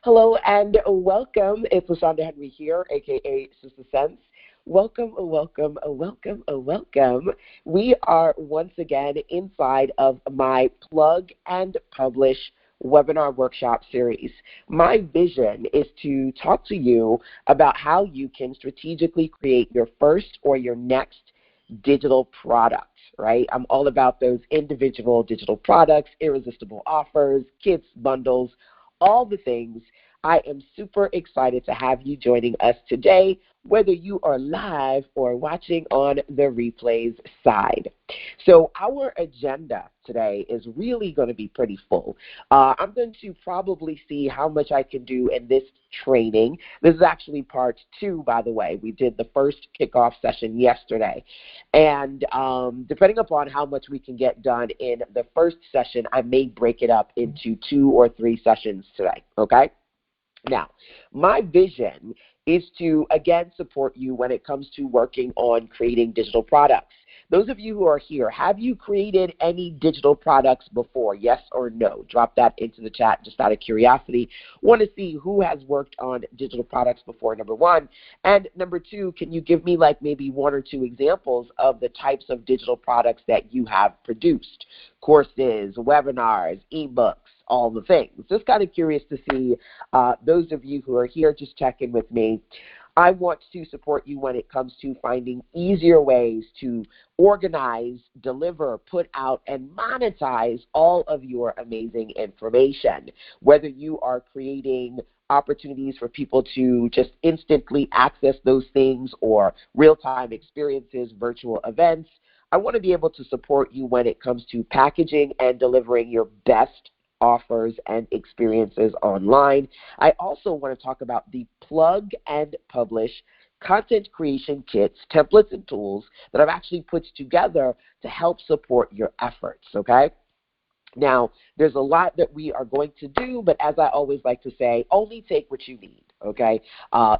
Hello and welcome. It's LaShonda Henry here, aka Sister Sense. Welcome. We are once again inside of my Plug and Publish webinar workshop series. My vision is to talk to you about how you can strategically create your first or your next digital product, right? I'm all about those individual digital products, irresistible offers, kids bundles, all the things. I am super excited to have you joining us today, whether you are live or watching on the replays side. So our agenda today is really going to be pretty full. I'm going to probably see how much I can do in this training. This is actually part 2, by the way. We did the first kickoff session yesterday. And depending upon how much we can get done in the first session, I may break it up into 2 or 3 sessions today, okay? Now, my vision is to, again, support you when it comes to working on creating digital products. Those of you who are here, have you created any digital products before? Yes or no? Drop that into the chat just out of curiosity. Want to see who has worked on digital products before, number 1. And number 2, can you give me like maybe 1 or 2 examples of the types of digital products that you have produced? Courses, webinars, eBooks, all the things. Just kind of curious to see those of you who are here, just check in with me. I want to support you when it comes to finding easier ways to organize, deliver, put out, and monetize all of your amazing information. Whether you are creating opportunities for people to just instantly access those things or real-time experiences, virtual events, I want to be able to support you when it comes to packaging and delivering your best offers and experiences online. I also want to talk about the Plug and Publish content creation kits, templates, and tools that I've actually put together to help support your efforts, okay? Now, there's a lot that we are going to do, but as I always like to say, only take what you need, okay?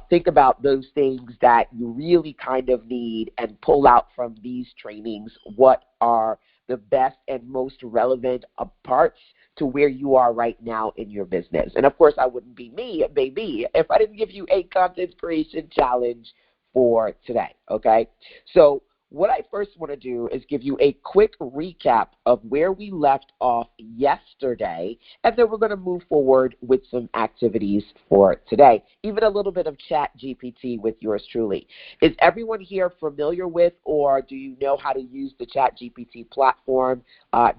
Think about those things that you really kind of need and pull out from these trainings what are the best and most relevant parts to where you are right now in your business. And of course, I wouldn't be me, baby, if I didn't give you a content creation challenge for today, okay? So what I first want to do is give you a quick recap of where we left off yesterday, and then we're going to move forward with some activities for today. Even a little bit of ChatGPT with yours truly. Is everyone here familiar with, or do you know how to use the ChatGPT platform?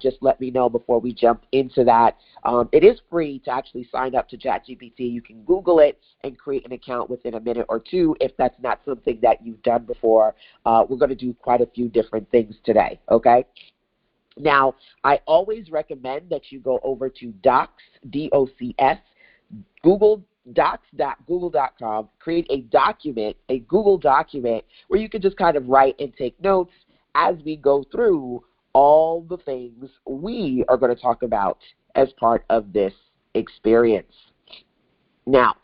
Just let me know before we jump into that. It is free to actually sign up to ChatGPT. You can Google it and create an account within a minute or 2 if that's not something that you've done before. We're going to do quite a few different things today, okay? Now, I always recommend that you go over to Docs, D-O-C-S, docs.google.com, create a document, a Google document, where you can just kind of write and take notes as we go through all the things we are going to talk about as part of this experience. Now,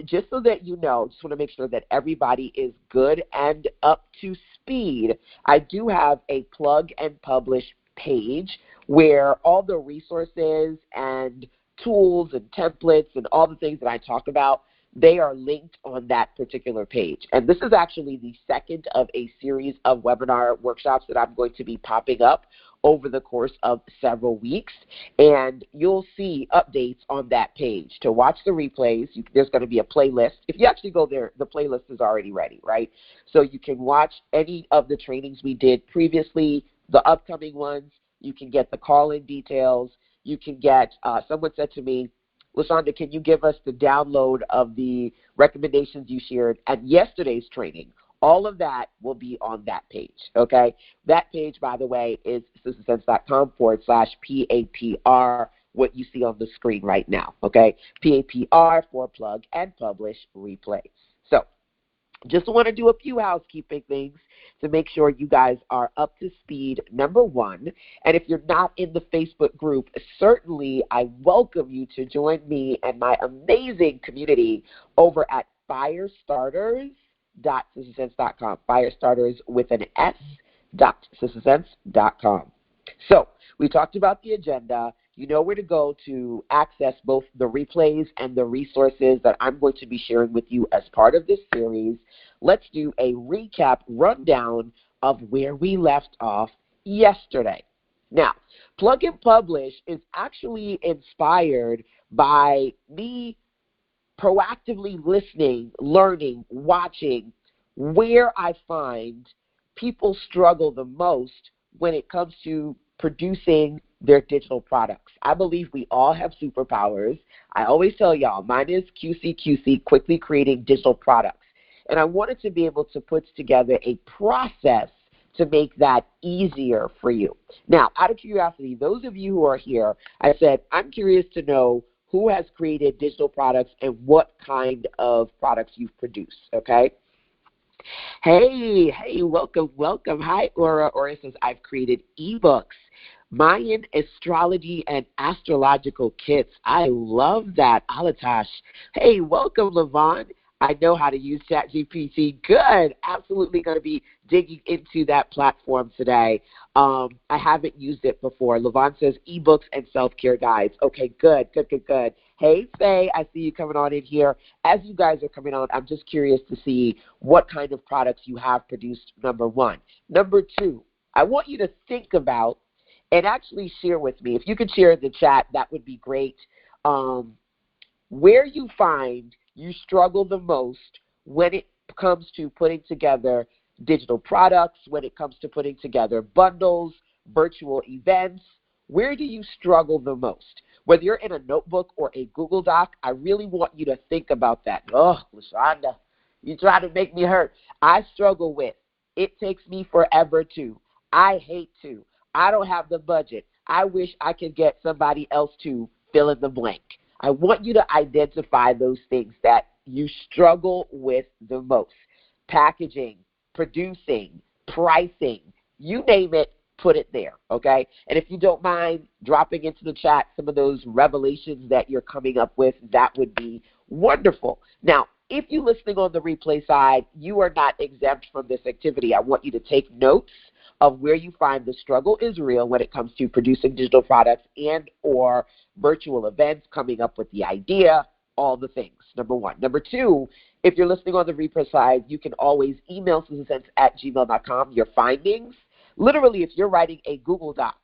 just so that you know, just want to make sure that everybody is good and up to speed. I do have a Plug and Publish page where all the resources and tools and templates and all the things that I talk about, they are linked on that particular page. And this is actually the second of a series of webinar workshops that I'm going to be popping up over the course of several weeks, and you'll see updates on that page. To watch the replays, there's going to be a playlist. If you actually go there, the playlist is already ready, right? So you can watch any of the trainings we did previously, the upcoming ones. You can get the call-in details. You can get, someone said to me, LaShonda, can you give us the download of the recommendations you shared at yesterday's training? All of that will be on that page, okay? That page, by the way, is sistersense.com/PAPR, what you see on the screen right now, okay? PAPR for Plug and Publish Replays. So just want to do a few housekeeping things to make sure you guys are up to speed, number 1. And if you're not in the Facebook group, certainly I welcome you to join me and my amazing community over at firestarters.sistersense.com. Firestarters with an S.sistersense.com. So we talked about the agenda. you know where to go to access both the replays and the resources that I'm going to be sharing with you as part of this series. Let's do a recap rundown of where we left off yesterday. Now, Plug and Publish is actually inspired by me proactively listening, learning, watching where I find people struggle the most when it comes to producing their digital products. I believe we all have superpowers. I always tell y'all, mine is QC, quickly creating digital products. And I wanted to be able to put together a process to make that easier for you. Now, out of curiosity, those of you who are here, I said, I'm curious to know who has created digital products and what kind of products you've produced, okay? Hey, welcome. Hi, Aura. Aura says, I've created eBooks, Mayan astrology and astrological kits. I love that, Alatash. Hey, welcome, Levon. I know how to use ChatGPT. Good. Absolutely going to be digging into that platform today. I haven't used it before. Levon says ebooks and self-care guides. Okay, good. Hey, Faye, I see you coming on in here. As you guys are coming on, I'm just curious to see what kind of products you have produced, number one. Number two, I want you to think about and actually share with me. If you could share in the chat, that would be great. Where you find you struggle the most when it comes to putting together digital products, when it comes to putting together bundles, virtual events. Where do you struggle the most? Whether you're in a notebook or a Google Doc, I really want you to think about that. Oh, LaShonda, you try to make me hurt. I struggle with, it takes me forever to. I hate to. I don't have the budget. I wish I could get somebody else to fill in the blank. I want you to identify those things that you struggle with the most. Packaging, producing, pricing, you name it, put it there, okay? And if you don't mind dropping into the chat some of those revelations that you're coming up with, that would be wonderful. Now, if you're listening on the replay side, you are not exempt from this activity. I want you to take notes of where you find the struggle is real when it comes to producing digital products and or virtual events, coming up with the idea, all the things, number one. Number two, if you're listening on the replay side, you can always email susansense@gmail.com your findings. Literally, if you're writing a Google Doc,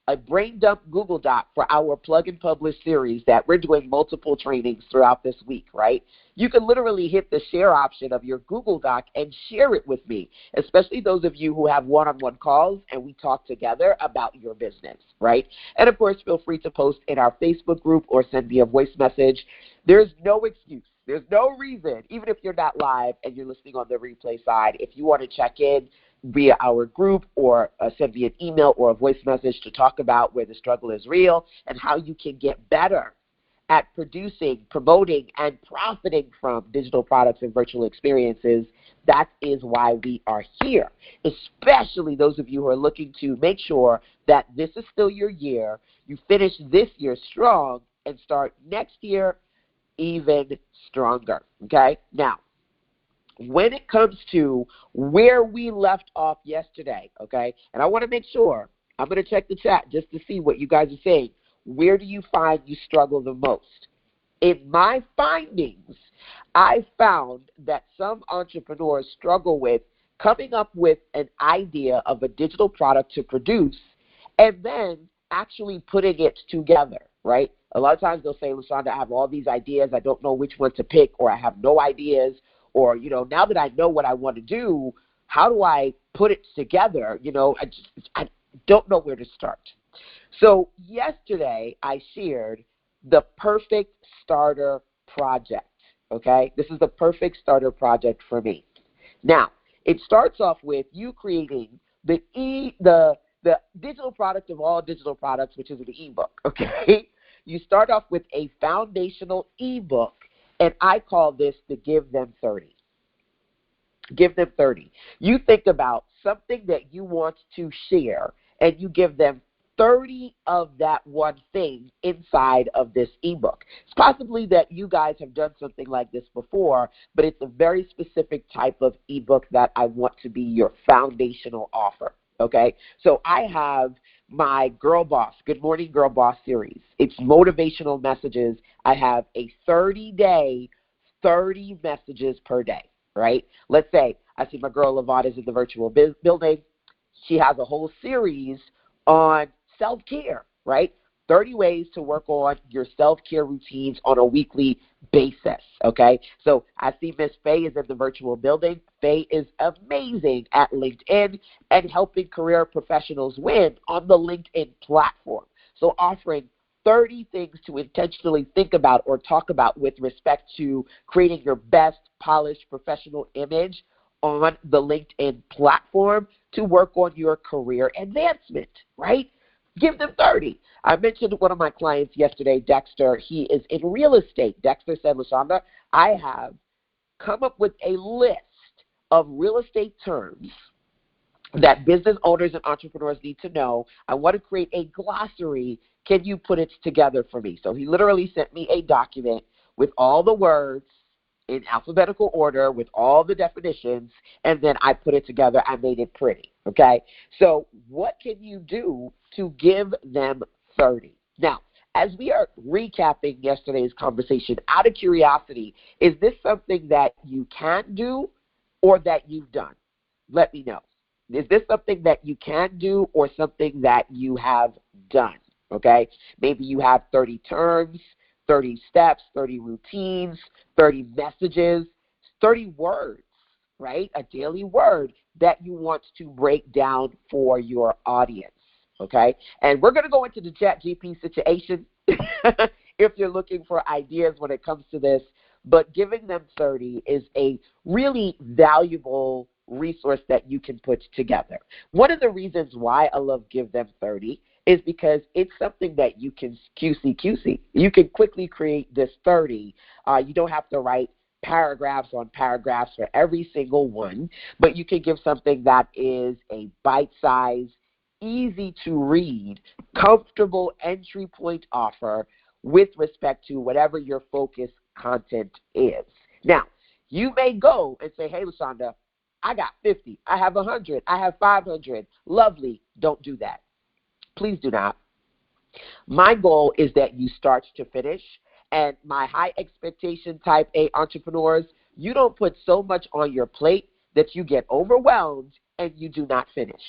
a brain dump Google Doc for our Plug and Publish series that we're doing multiple trainings throughout this week, right? You can literally hit the share option of your Google Doc and share it with me, especially those of you who have one-on-one calls and we talk together about your business, right? And of course, feel free to post in our Facebook group or send me a voice message. There's no excuse. There's no reason, even if you're not live and you're listening on the replay side, if you want to check in via our group or send me an email or a voice message to talk about where the struggle is real and how you can get better at producing, promoting, and profiting from digital products and virtual experiences, that is why we are here, especially those of you who are looking to make sure that this is still your year, you finish this year strong, and start next year even stronger, okay? Now, when it comes to where we left off yesterday, okay, and I want to make sure, I'm going to check the chat just to see what you guys are saying. Where do you find you struggle the most? In my findings, I found that some entrepreneurs struggle with coming up with an idea of a digital product to produce and then actually putting it together, right? A lot of times they'll say, LaShonda, I have all these ideas. I don't know which one to pick, or I have no ideas. Or, now that I know what I want to do, how do I put it together? I don't know where to start. So yesterday I shared the perfect starter project, okay? This is the perfect starter project for me. Now, it starts off with you creating the digital product of all digital products, which is an ebook, okay? You start off with a foundational ebook, and I call this the Give Them 30. Give them 30. You think about something that you want to share, and you give them 30 of that one thing inside of this ebook. It's possibly that you guys have done something like this before, but it's a very specific type of ebook that I want to be your foundational offer, okay? So I have my Girl Boss, Good Morning Girl Boss series. It's motivational messages. I have a 30-day, 30 messages per day, right? Let's say I see my girl Lavada's in the virtual building. She has a whole series on self-care, right? 30 ways to work on your self-care routines on a weekly basis, okay? So I see Miss Faye is in the virtual building. Faye is amazing at LinkedIn and helping career professionals win on the LinkedIn platform. So offering 30 things to intentionally think about or talk about with respect to creating your best polished professional image on the LinkedIn platform to work on your career advancement, right? Give them 30. I mentioned one of my clients yesterday, Dexter. He is in real estate. Dexter said, LaShonda, I have come up with a list of real estate terms that business owners and entrepreneurs need to know. I want to create a glossary. Can you put it together for me? So he literally sent me a document with all the words in alphabetical order with all the definitions, and then I put it together. I made it pretty, okay? So what can you do to give them 30? Now, as we are recapping yesterday's conversation, out of curiosity, is this something that you can do or that you've done? Let me know. Is this something that you can do or something that you have done, okay? Maybe you have 30 terms, 30 steps, 30 routines, 30 messages, 30 words, right? A daily word that you want to break down for your audience, okay? And we're going to go into the ChatGPT situation if you're looking for ideas when it comes to this, but giving them 30 is a really valuable resource that you can put together. One of the reasons why I love Give Them 30 is because it's something that you can QC. You can quickly create this 30. You don't have to write paragraphs on paragraphs for every single one, but you can give something that is a bite-sized, easy to read, comfortable entry point offer with respect to whatever your focus content is. Now, you may go and say, hey, LaShonda, I got 50, I have 100, I have 500. Lovely. Don't do that. Please do not. My goal is that you start to finish, and my high expectation type A entrepreneurs, you don't put so much on your plate that you get overwhelmed and you do not finish.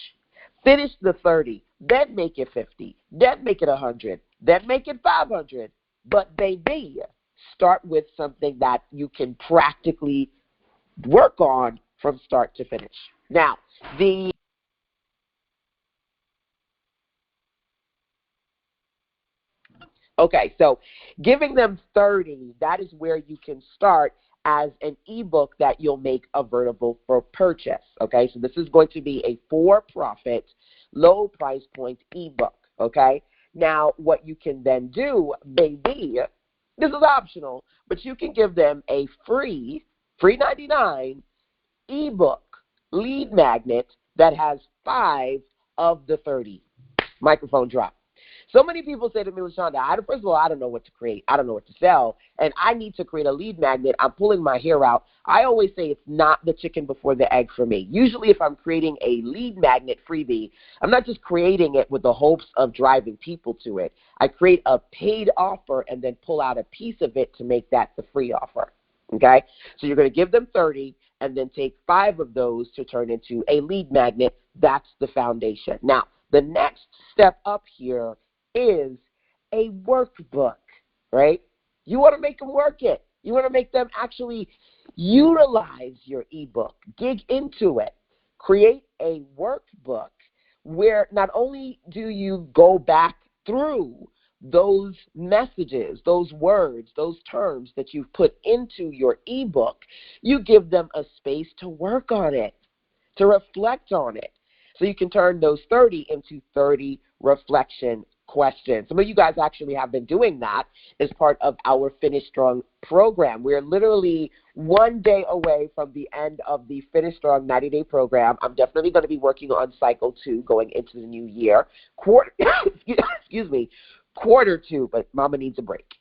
Finish the 30, then make it 50, then make it 100, then make it 500. But baby, start with something that you can practically work on from start to finish. Now, Okay, so giving them 30, that is where you can start as an ebook that you'll make available for purchase. Okay, so this is going to be a for-profit, low price point ebook. Okay, now what you can then do, baby, this is optional, but you can give them a free 99 ebook lead magnet that has 5 of the 30. Microphone drop. So many people say to me, LaShonda, first of all, I don't know what to create. I don't know what to sell, and I need to create a lead magnet. I'm pulling my hair out. I always say it's not the chicken before the egg for me. Usually if I'm creating a lead magnet freebie, I'm not just creating it with the hopes of driving people to it. I create a paid offer and then pull out a piece of it to make that the free offer. Okay? So you're going to give them 30 and then take 5 of those to turn into a lead magnet. That's the foundation. Now, the next step up here is a workbook, right? You want to make them work it. You want to make them actually utilize your ebook, dig into it, create a workbook where not only do you go back through those messages, those words, those terms that you've put into your ebook, you give them a space to work on it, to reflect on it. So you can turn those 30 into 30 reflection questions. Some of you guys actually have been doing that as part of our Finish Strong program. We're literally one day away from the end of the Finish Strong 90-day program. I'm definitely going to be working on cycle 2 going into the new year. Quarter 2, but mama needs a break.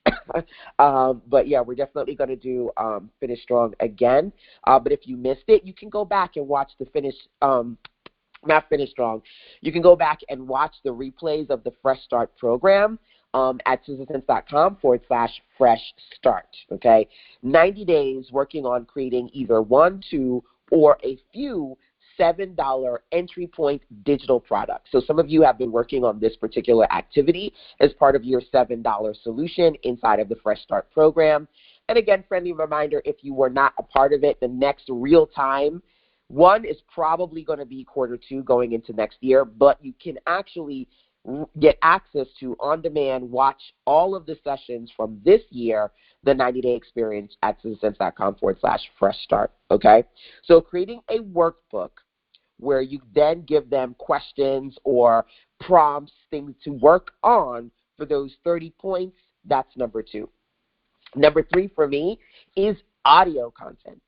But yeah, we're definitely going to do Finish Strong again. But if you missed it, you can go back and watch the not finish strong. You can go back and watch the replays of the Fresh Start program at SusanSense.com/fresh start. Okay, 90 days working on creating either one, two, or a few $7 entry point digital products. So some of you have been working on this particular activity as part of your $7 solution inside of the Fresh Start program. And again, friendly reminder, if you were not a part of it, the next real time one is probably going to be Q2 going into next year, but you can actually get access to on-demand, watch all of the sessions from this year, the 90-day experience at SusanSense.com/fresh start, okay? So creating a workbook where you then give them questions or prompts, things to work on for those 30 points, that's number 2. Number 3 for me is audio content.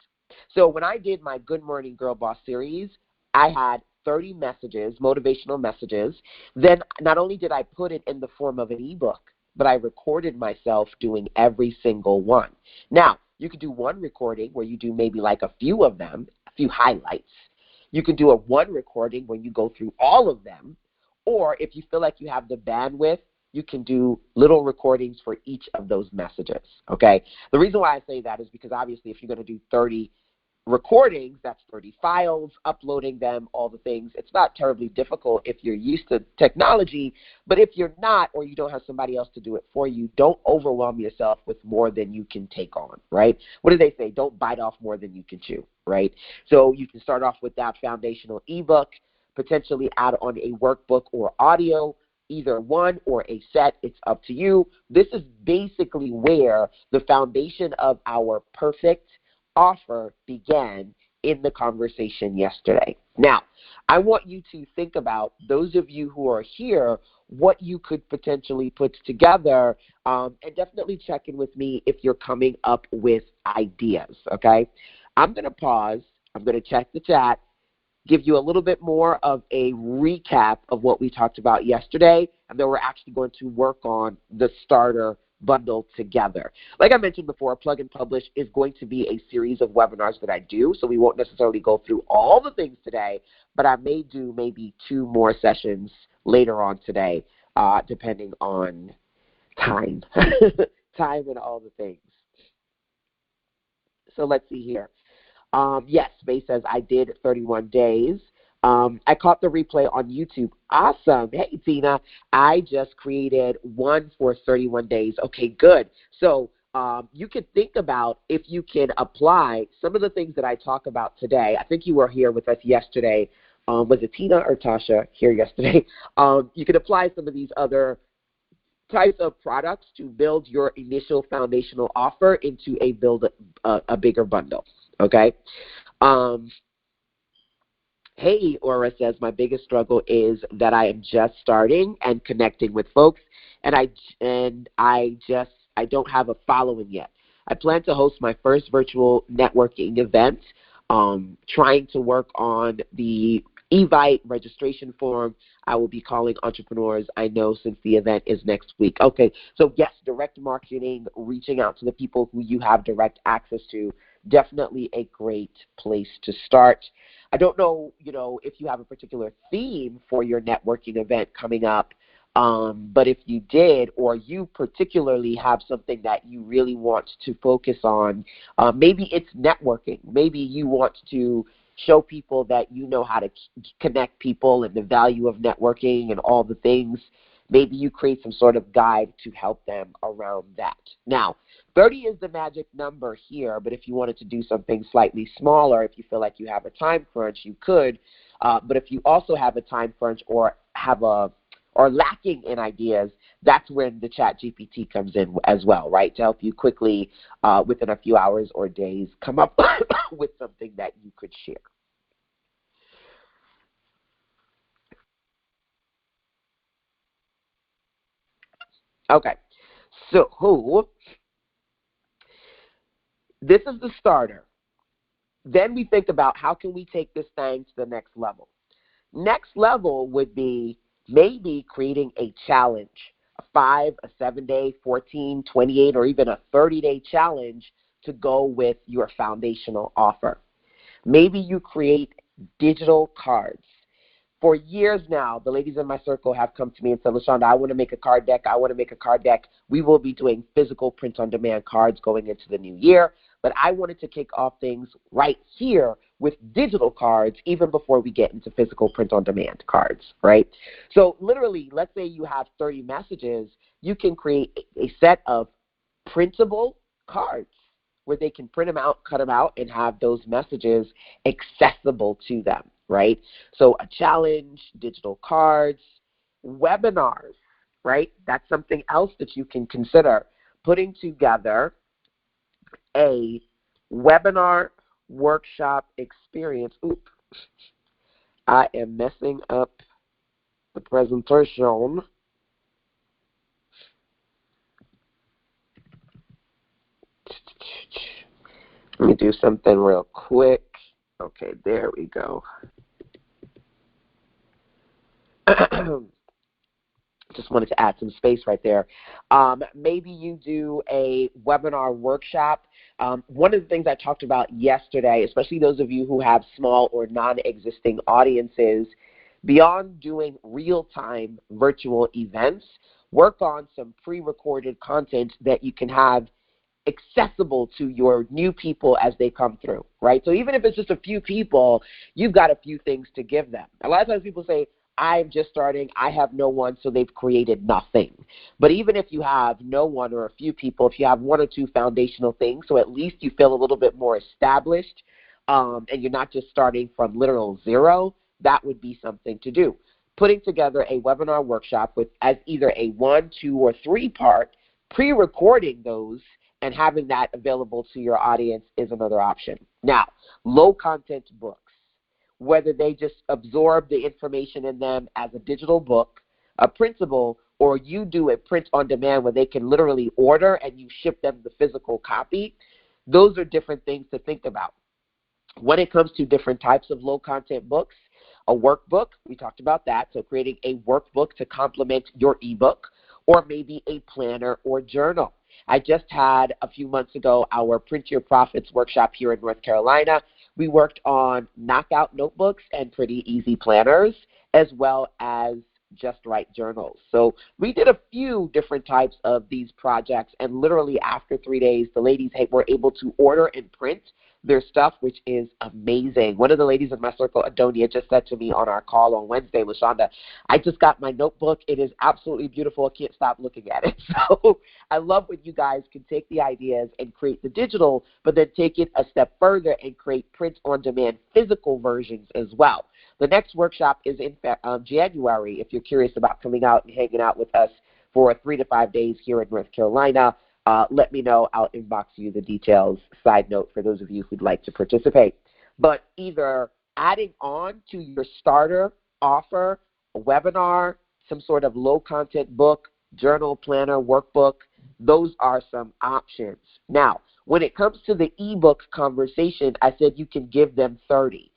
So when I did my Good Morning Girl Boss series, I had 30 messages, motivational messages. Then not only did I put it in the form of an ebook, but I recorded myself doing every single one. Now, you could do one recording where you do maybe like a few of them, a few highlights. You could do a one recording where you go through all of them, or if you feel like you have the bandwidth, you can do little recordings for each of those messages, okay? The reason why I say that is because obviously if you're going to do 30 recordings, that's 30 files, uploading them, all the things. It's not terribly difficult if you're used to technology, but if you're not or you don't have somebody else to do it for you, don't overwhelm yourself with more than you can take on, right? What do they say? Don't bite off more than you can chew, right? So you can start off with that foundational ebook, potentially add on a workbook or audio, either one or a set. It's up to you. This is basically where the foundation of our perfect offer began in the conversation yesterday. Now, I want you to think about, those of you who are here, what you could potentially put together, and definitely check in with me if you're coming up with ideas, okay? I'm going to pause. I'm going to check the chat, give you a little bit more of a recap of what we talked about yesterday, and then we're actually going to work on the starter bundle together. Like I mentioned before, Plug and Publish is going to be a series of webinars that I do, so we won't necessarily go through all the things today, but I may do maybe 2 more sessions later on today, depending on time, time and all the things. So let's see here. Yes, Faye says I did 31 days. I caught the replay on YouTube. Awesome. Hey, Tina, I just created one for 31 days. Okay, good. So you can think about if you can apply some of the things that I talk about today. I think you were here with us yesterday. Was it Tina or Tasha here yesterday? You can apply some of these other types of products to build your initial foundational offer into a bigger bundle. Okay. Hey, Aura says, my biggest struggle is that I am just starting and connecting with folks, and I don't have a following yet. I plan to host my first virtual networking event, trying to work on the Evite registration form. I will be calling entrepreneurs I know since the event is next week. Okay, so yes, direct marketing, reaching out to the people who you have direct access to, definitely a great place to start. I don't know, if you have a particular theme for your networking event coming up, but if you did, or you particularly have something that you really want to focus on, maybe it's networking. Maybe you want to show people that you know how to connect people and the value of networking and all the things. Maybe you create some sort of guide to help them around that. Now, 30 is the magic number here, but if you wanted to do something slightly smaller, if you feel like you have a time crunch, you could. But if you also have a time crunch or lacking in ideas, that's when the ChatGPT comes in as well, right? To help you quickly, within a few hours or days, come up with something that you could share. Okay, so this is the starter. Then we think about how can we take this thing to the next level. Next level would be maybe creating a challenge, a 5, a 7-day, 14, 28, or even a 30-day challenge to go with your foundational offer. Maybe you create digital cards. For years now, the ladies in my circle have come to me and said, LaShonda, I want to make a card deck. I want to make a card deck. We will be doing physical print-on-demand cards going into the new year. But I wanted to kick off things right here with digital cards even before we get into physical print-on-demand cards, right? So literally, let's say you have 30 messages. You can create a set of printable cards where they can print them out, cut them out, and have those messages accessible to them, right? So a challenge, digital cards, webinars, right? That's something else that you can consider. Putting together a webinar workshop experience. Oops, I am messing up the presentation. Let me do something real quick. Okay, there we go. Just wanted to add some space right there. Maybe you do a webinar workshop. One of the things I talked about yesterday, especially those of you who have small or non-existing audiences, beyond doing real-time virtual events, work on some pre-recorded content that you can have accessible to your new people as they come through, right? So even if it's just a few people, you've got a few things to give them. A lot of times people say, I'm just starting, I have no one, so they've created nothing. But even if you have no one or a few people, if you have one or two foundational things, so at least you feel a little bit more established, and you're not just starting from literal zero, that would be something to do. Putting together a webinar workshop with as either a 1, 2, or 3-part, pre-recording those and having that available to your audience is another option. Now, low-content books, whether they just absorb the information in them as a digital book, a printable, or you do a print on demand where they can literally order and you ship them the physical copy, those are different things to think about. When it comes to different types of low-content books, a workbook, we talked about that, so creating a workbook to complement your ebook, or maybe a planner or journal. I just had a few months ago our Print Your Profits workshop here in North Carolina. We worked on knockout notebooks and pretty easy planners, as well as just right journals. So we did a few different types of these projects, and literally after 3 days, the ladies were able to order and print their stuff, which is amazing. One of the ladies in my circle, Adonia, just said to me on our call on Wednesday, LaShonda, I just got my notebook. It is absolutely beautiful. I can't stop looking at it. So I love when you guys can take the ideas and create the digital, but then take it a step further and create print-on-demand physical versions as well. The next workshop is in January, if you're curious about coming out and hanging out with us for 3 to 5 days here in North Carolina. Let me know. I'll inbox you the details. Side note for those of you who'd like to participate. But either adding on to your starter offer, a webinar, some sort of low-content book, journal, planner, workbook, those are some options. Now, when it comes to the ebook conversation, I said you can give them 30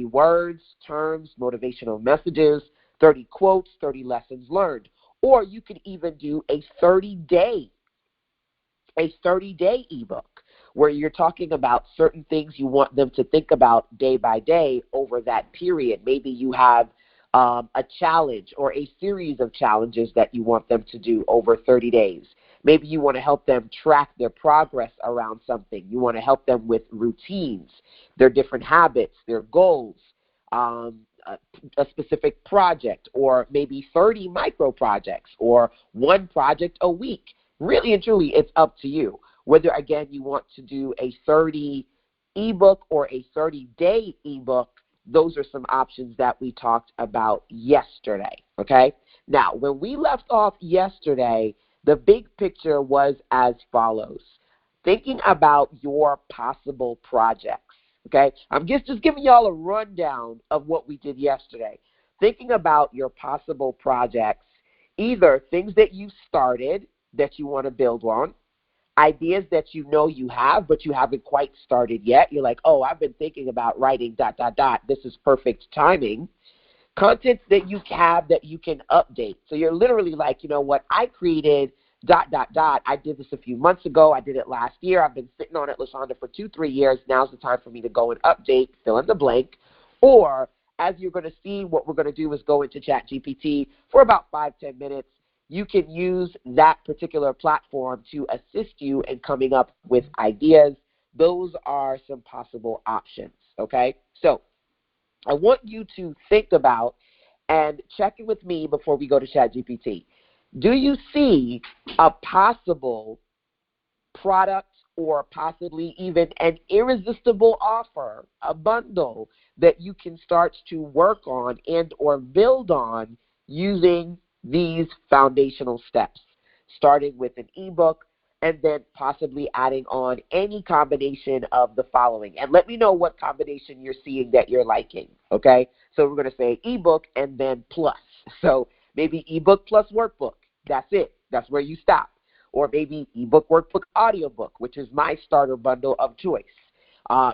words, terms, motivational messages, 30 quotes, 30 lessons learned. Or you could even do a 30-day ebook where you're talking about certain things you want them to think about day by day over that period. Maybe you have a challenge or a series of challenges that you want them to do over 30 days. Maybe you want to help them track their progress around something. You want to help them with routines, their different habits, their goals, a specific project, or maybe 30 micro projects or one project a week. Really and truly, it's up to you. Whether, again, you want to do a 30 ebook or a 30-day ebook, those are some options that we talked about yesterday, okay? Now, when we left off yesterday, the big picture was as follows. Thinking about your possible projects, okay? I'm just giving y'all a rundown of what we did yesterday. Thinking about your possible projects, either things that you started that you want to build on, ideas that you know you have but you haven't quite started yet. You're like, oh, I've been thinking about writing ... This is perfect timing. Content that you have that you can update. So you're literally like, you know what, I created ... I did this a few months ago. I did it last year. I've been sitting on it, LaShonda, for 2-3 years. Now's the time for me to go and update, fill in the blank. Or as you're going to see, what we're going to do is go into ChatGPT for about 5-10 minutes. You can use that particular platform to assist you in coming up with ideas. Those are some possible options, okay? So I want you to think about and check in with me before we go to ChatGPT. Do you see a possible product or possibly even an irresistible offer, a bundle that you can start to work on and or build on using these foundational steps, starting with an ebook and then possibly adding on any combination of the following. And let me know what combination you're seeing that you're liking, okay? So we're going to say ebook and then plus. So maybe ebook plus workbook. That's it. That's where you stop. Or maybe ebook, workbook, audiobook, which is my starter bundle of choice.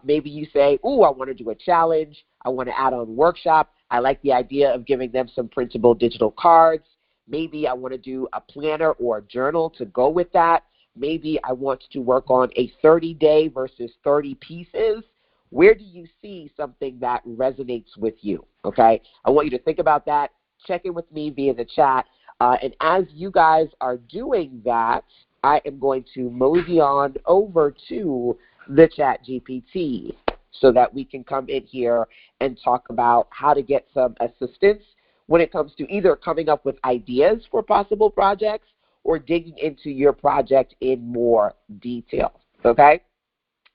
Maybe you say, ooh, I want to do a challenge. I want to add on workshop. I like the idea of giving them some printable digital cards. Maybe I want to do a planner or a journal to go with that. Maybe I want to work on a 30-day versus 30 pieces. Where do you see something that resonates with you? Okay, I want you to think about that. Check in with me via the chat. And as you guys are doing that, I am going to mosey on over to the ChatGPT so that we can come in here and talk about how to get some assistance when it comes to either coming up with ideas for possible projects or digging into your project in more detail, okay?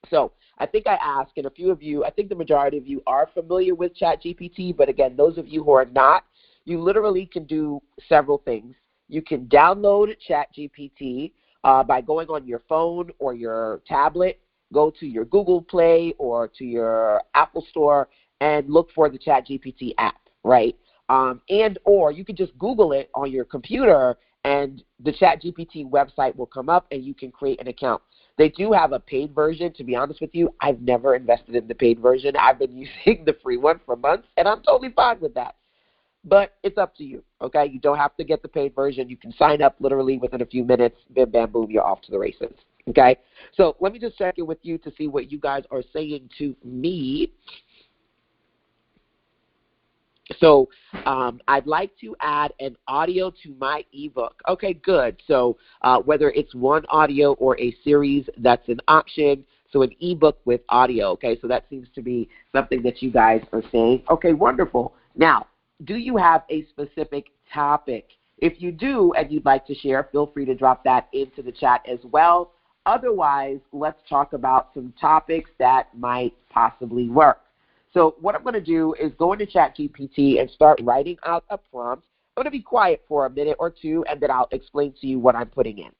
So I think I asked, and a few of you, I think the majority of you are familiar with ChatGPT, but again, those of you who are not, you literally can do several things. You can download ChatGPT by going on your phone or your tablet, go to your Google Play or to your Apple Store and look for the ChatGPT app, right? And or you can just Google it on your computer and the ChatGPT website will come up and you can create an account. They do have a paid version. To be honest with you, I've never invested in the paid version. I've been using the free one for months, and I'm totally fine with that. But it's up to you, okay? You don't have to get the paid version. You can sign up literally within a few minutes. Bim, bam, boom, you're off to the races, okay? So let me just check in with you to see what you guys are saying to me. So I'd like to add an audio to my ebook. Okay, good. So whether it's one audio or a series, that's an option. So an ebook with audio. Okay, so that seems to be something that you guys are saying. Okay, wonderful. Now, do you have a specific topic? If you do and you'd like to share, feel free to drop that into the chat as well. Otherwise, let's talk about some topics that might possibly work. So what I'm going to do is go into ChatGPT and start writing out a prompt. I'm going to be quiet for a minute or two, and then I'll explain to you what I'm putting in.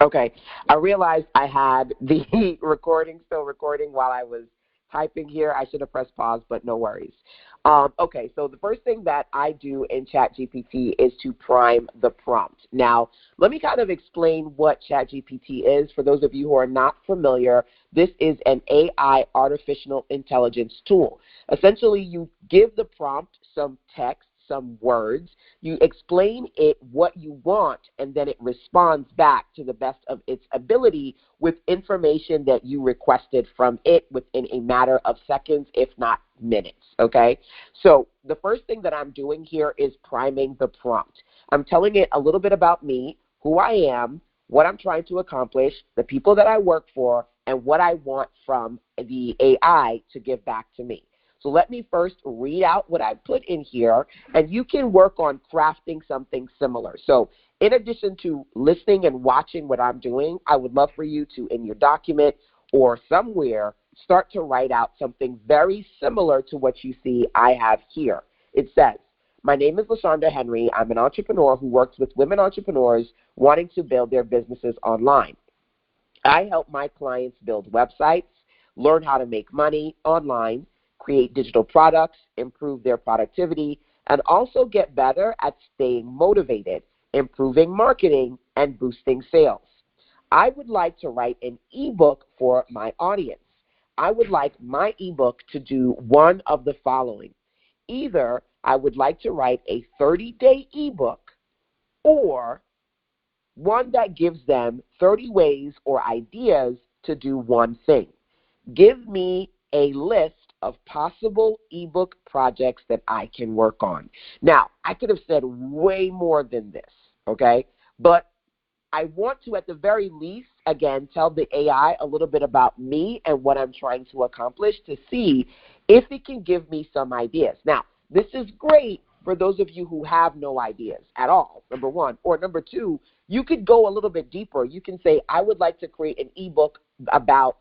Okay, I realized I had the recording still recording while I was typing here. I should have pressed pause, but no worries. Okay, so the first thing that I do in ChatGPT is to prime the prompt. Now, let me kind of explain what ChatGPT is. For those of you who are not familiar, this is an AI artificial intelligence tool. Essentially, you give the prompt some text, some words, you explain it what you want, and then it responds back to the best of its ability with information that you requested from it within a matter of seconds, if not minutes, okay? So the first thing that I'm doing here is priming the prompt. I'm telling it a little bit about me, who I am, what I'm trying to accomplish, the people that I work for, and what I want from the AI to give back to me. So let me first read out what I put in here, and you can work on crafting something similar. So in addition to listening and watching what I'm doing, I would love for you to, in your document or somewhere, start to write out something very similar to what you see I have here. It says, my name is LaShonda Henry. I'm an entrepreneur who works with women entrepreneurs wanting to build their businesses online. I help my clients build websites, learn how to make money online, create digital products, improve their productivity, and also get better at staying motivated, improving marketing, and boosting sales. I would like to write an ebook for my audience. I would like my ebook to do one of the following. Either I would like to write a 30-day ebook, or one that gives them 30 ways or ideas to do one thing. Give me a list of possible ebook projects that I can work on. Now, I could have said way more than this, okay? But I want to, at the very least, again, tell the AI a little bit about me and what I'm trying to accomplish to see if it can give me some ideas. Now, this is great for those of you who have no ideas at all, number one. Or number two, you could go a little bit deeper. You can say, I would like to create an ebook about ...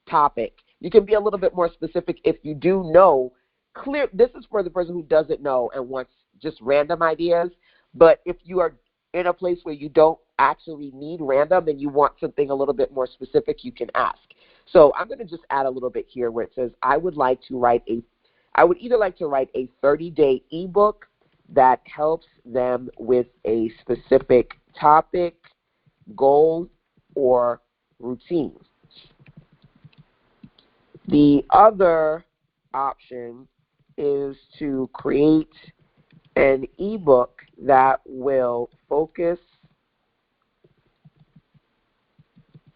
topic. You can be a little bit more specific if you do know. Clear. This is for the person who doesn't know and wants just random ideas. But if you are in a place where you don't actually need random and you want something a little bit more specific, you can ask. So I'm going to just add a little bit here where it says I would either like to write a 30-day ebook that helps them with a specific topic, goal, or routine. The other option is to create an ebook that will focus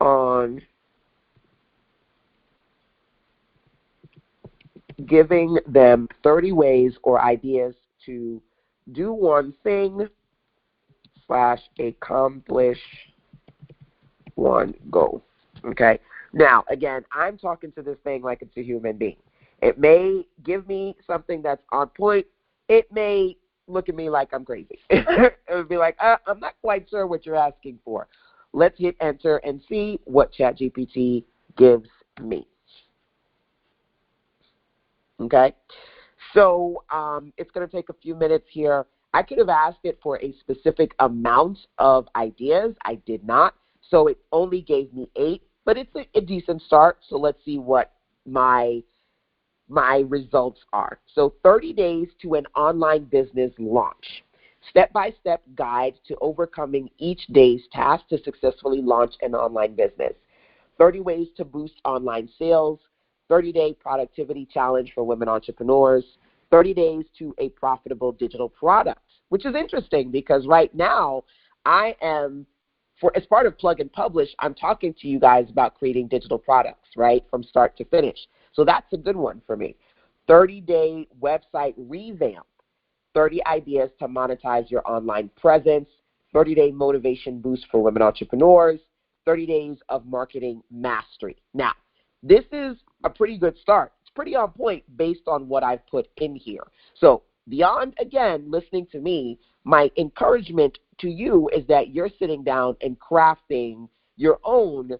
on giving them 30 ways or ideas to do one thing / accomplish one goal. Okay? Now, again, I'm talking to this thing like it's a human being. It may give me something that's on point. It may look at me like I'm crazy. It would be like, I'm not quite sure what you're asking for. Let's hit enter and see what ChatGPT gives me. Okay? So it's going to take a few minutes here. I could have asked it for a specific amount of ideas. I did not. So it only gave me 8. But it's a decent start, so let's see what my results are. So 30 days to an online business launch. Step-by-step guide to overcoming each day's task to successfully launch an online business. 30 ways to boost online sales. 30-day productivity challenge for women entrepreneurs. 30 days to a profitable digital product, which is interesting because right now I am, as part of Plug and Publish, I'm talking to you guys about creating digital products, right, from start to finish. So that's a good one for me. 30-day website revamp, 30 ideas to monetize your online presence, 30-day motivation boost for women entrepreneurs, 30 days of marketing mastery. Now, this is a pretty good start. It's pretty on point based on what I've put in here. So beyond, again, listening to me, my encouragement to you is that you're sitting down and crafting your own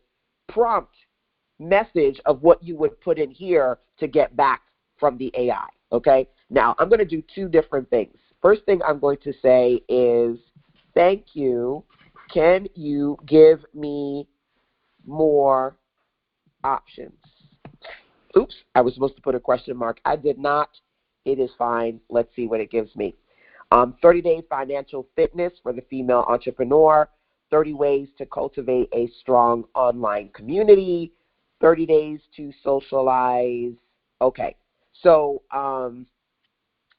prompt message of what you would put in here to get back from the AI, okay? Now, I'm going to do 2 different things. First thing I'm going to say is thank you Can you give me more options? Oops, I was supposed to put a question mark. I did not. It is fine. Let's see what it gives me. 30-day financial fitness for the female entrepreneur, 30 ways to cultivate a strong online community, 30 days to socialize. Okay, so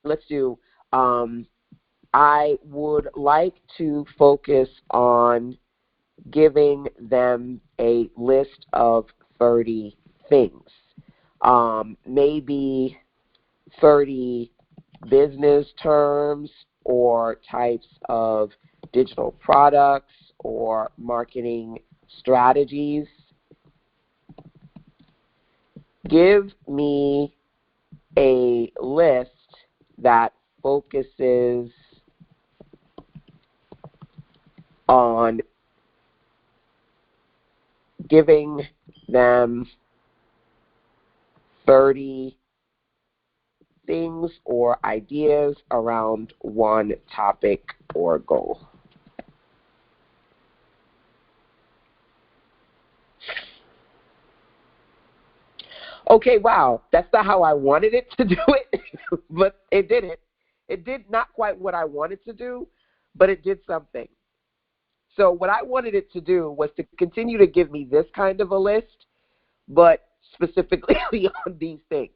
let's do, I would like to focus on giving them a list of 30 things. Maybe 30 business terms or types of digital products or marketing strategies. Give me a list that focuses on giving them 30 things or ideas around one topic or goal. Okay, wow, that's not how I wanted it to do it, but it didn't. It did not quite what I wanted to do, but it did something. So what I wanted it to do was to continue to give me this kind of a list, but specifically on these things.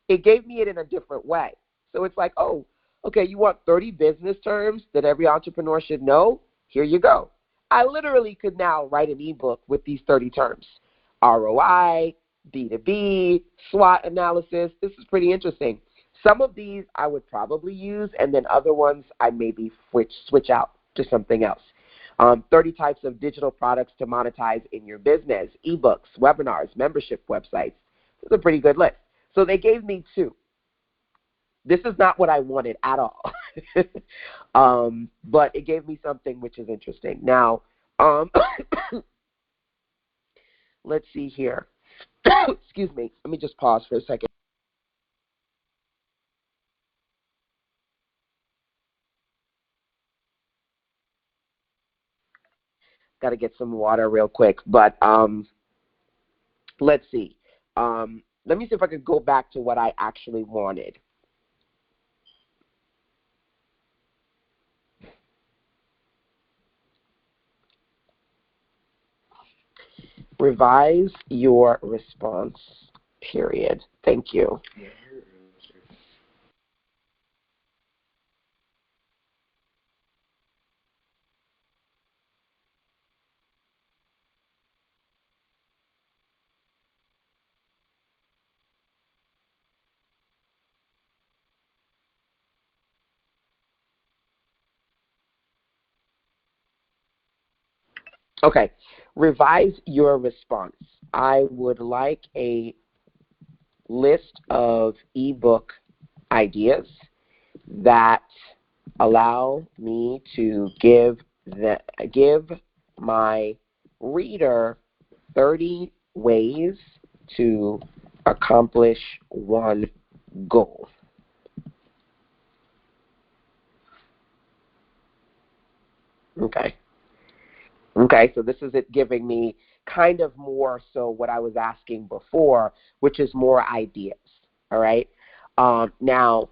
It gave me it in a different way. So it's like, oh, okay, you want 30 business terms that every entrepreneur should know? Here you go. I literally could now write an ebook with these 30 terms. ROI, B2B, SWOT analysis. This is pretty interesting. Some of these I would probably use, and then other ones I maybe switch out to something else. 30 types of digital products to monetize in your business, ebooks, webinars, membership websites. This is a pretty good list. So they gave me 2. This is not what I wanted at all. But it gave me something which is interesting. Now, let's see here. Excuse me. Let me just pause for a second. Got to get some water real quick. But let's see. Let me see if I could go back to what I actually wanted. Revise your response, period. Thank you. Okay, revise your response. I would like a list of ebook ideas that allow me to give my reader 30 ways to accomplish one goal. Okay. Okay, so this is it giving me kind of more so what I was asking before, which is more ideas. All right. Now,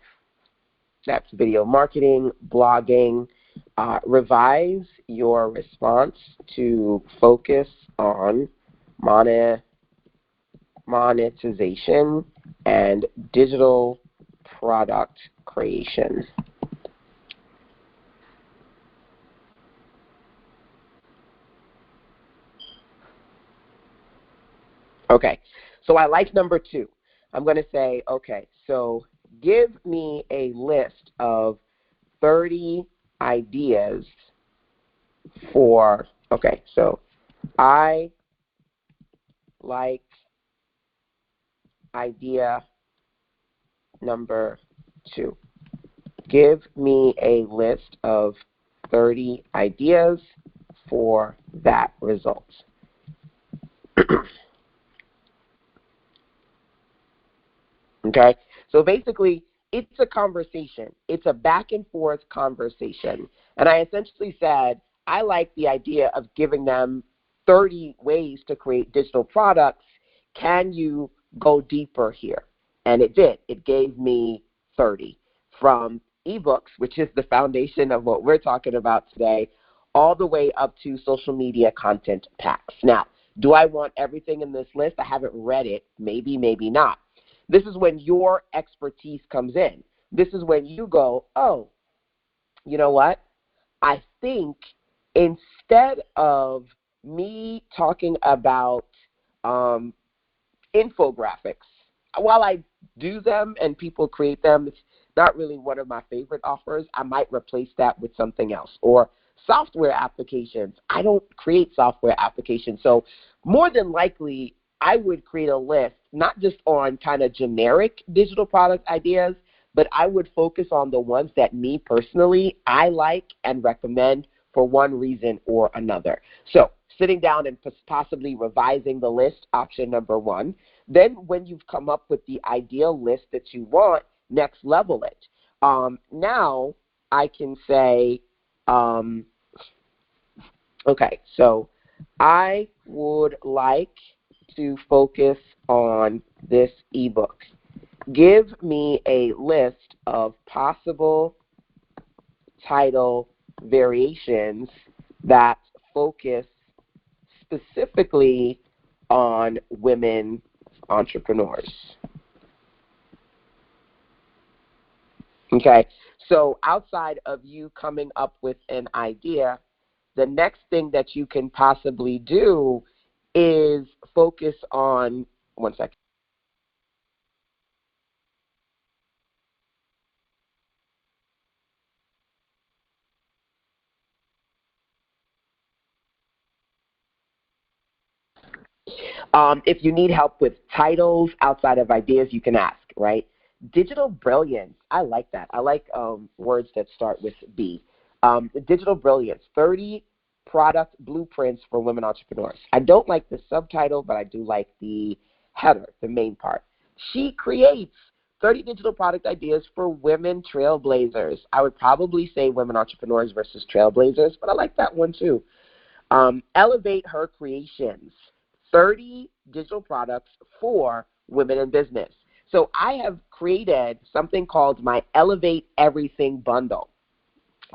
that's video marketing, blogging. Revise your response to focus on monetization and digital product creation. Okay, so I like number 2. I'm going to say, okay, so give me a list of 30 ideas for, okay, so I like idea number 2. Give me a list of 30 ideas for that result. Okay, so basically it's a conversation. It's a back and forth conversation. And I essentially said, I like the idea of giving them 30 ways to create digital products. Can you go deeper here? And it did. It gave me 30, from eBooks, which is the foundation of what we're talking about today, all the way up to social media content packs. Now, do I want everything in this list? I haven't read it. Maybe, maybe not. This is when your expertise comes in. This is when you go, oh, you know what? I think instead of me talking about infographics, while I do them and people create them, it's not really one of my favorite offers. I might replace that with something else. Or software applications. I don't create software applications. So more than likely, I would create a list, not just on kind of generic digital product ideas, but I would focus on the ones that me personally, I like and recommend for one reason or another. So sitting down and possibly revising the list, option number one. Then when you've come up with the ideal list that you want, next level it. Now I can say, okay, so I would like to focus on this ebook. Give me a list of possible title variations that focus specifically on women entrepreneurs. Okay, so outside of you coming up with an idea, the next thing that you can possibly do is focus on, one second. If you need help with titles outside of ideas, you can ask, right? Digital brilliance. I like that. I like words that start with B. Digital brilliance, 30 product blueprints for women entrepreneurs. I don't like the subtitle, but I do like the header, the main part. She creates 30 digital product ideas for women trailblazers. I would probably say women entrepreneurs versus trailblazers, but I like that one too. Elevate her creations, 30 digital products for women in business. So I have created something called my Elevate Everything bundle.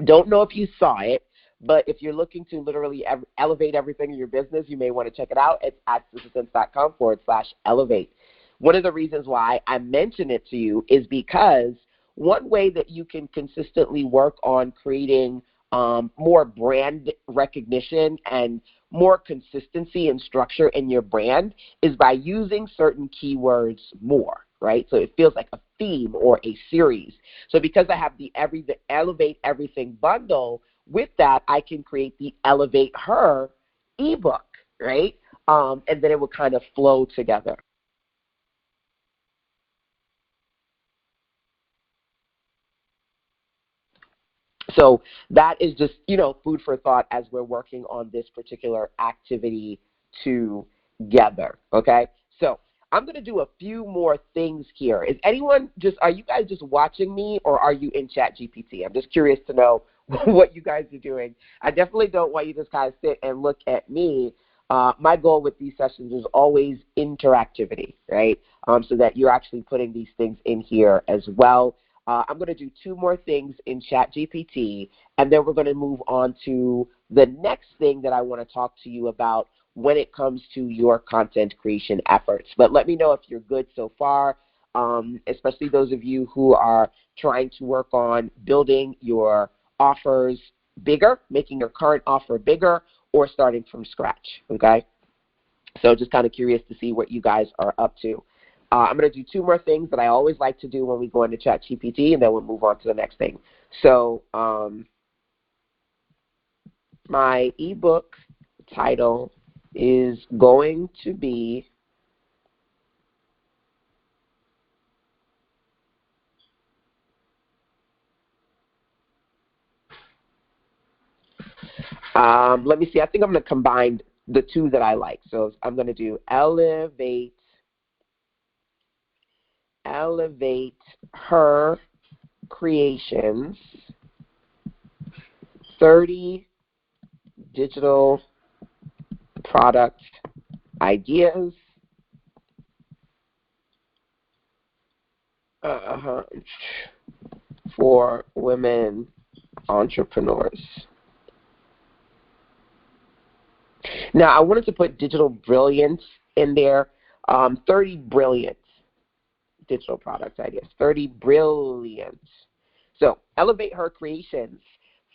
Don't know if you saw it, but if you're looking to literally elevate everything in your business, you may want to check it out. It's at assistance.com/elevate. One of the reasons why I mention it to you is because one way that you can consistently work on creating more brand recognition and more consistency and structure in your brand is by using certain keywords more, right? So it feels like a theme or a series. So because I have the Elevate Everything bundle, with that I can create the Elevate Her ebook, right? And then it will kind of flow together. So that is just, food for thought as we're working on this particular activity together, okay? So I'm going to do a few more things here. Are you guys just watching me, or are you in ChatGPT? I'm just curious to know what you guys are doing. I definitely don't want you to just kind of sit and look at me. My goal with these sessions is always interactivity, right? So that you're actually putting these things in here as well. I'm going to do two more things in ChatGPT, and then we're going to move on to the next thing that I want to talk to you about when it comes to your content creation efforts. But let me know if you're good so far, especially those of you who are trying to work on building your offers bigger, making your current offer bigger, or starting from scratch, okay? So just kind of curious to see what you guys are up to. I'm going to do two more things that I always like to do when we go into ChatGPT, and then we'll move on to the next thing. So my ebook title is going to be let me see. I think I'm going to combine the two that I like. So I'm going to do elevate her creations, 30 digital product ideas for women entrepreneurs. Now, I wanted to put digital brilliance in there, 30 brilliant digital product ideas, 30 brilliant. So, elevate her creations,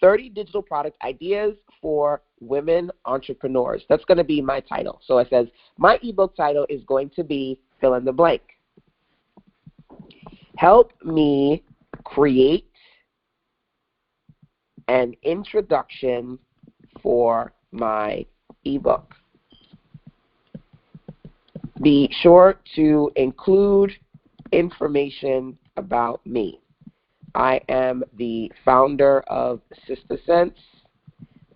30 digital product ideas for women entrepreneurs. That's going to be my title. So it says, my ebook title is going to be fill in the blank. Help me create an introduction for my ebook. Be sure to include information about me. I am the founder of Sister Sense,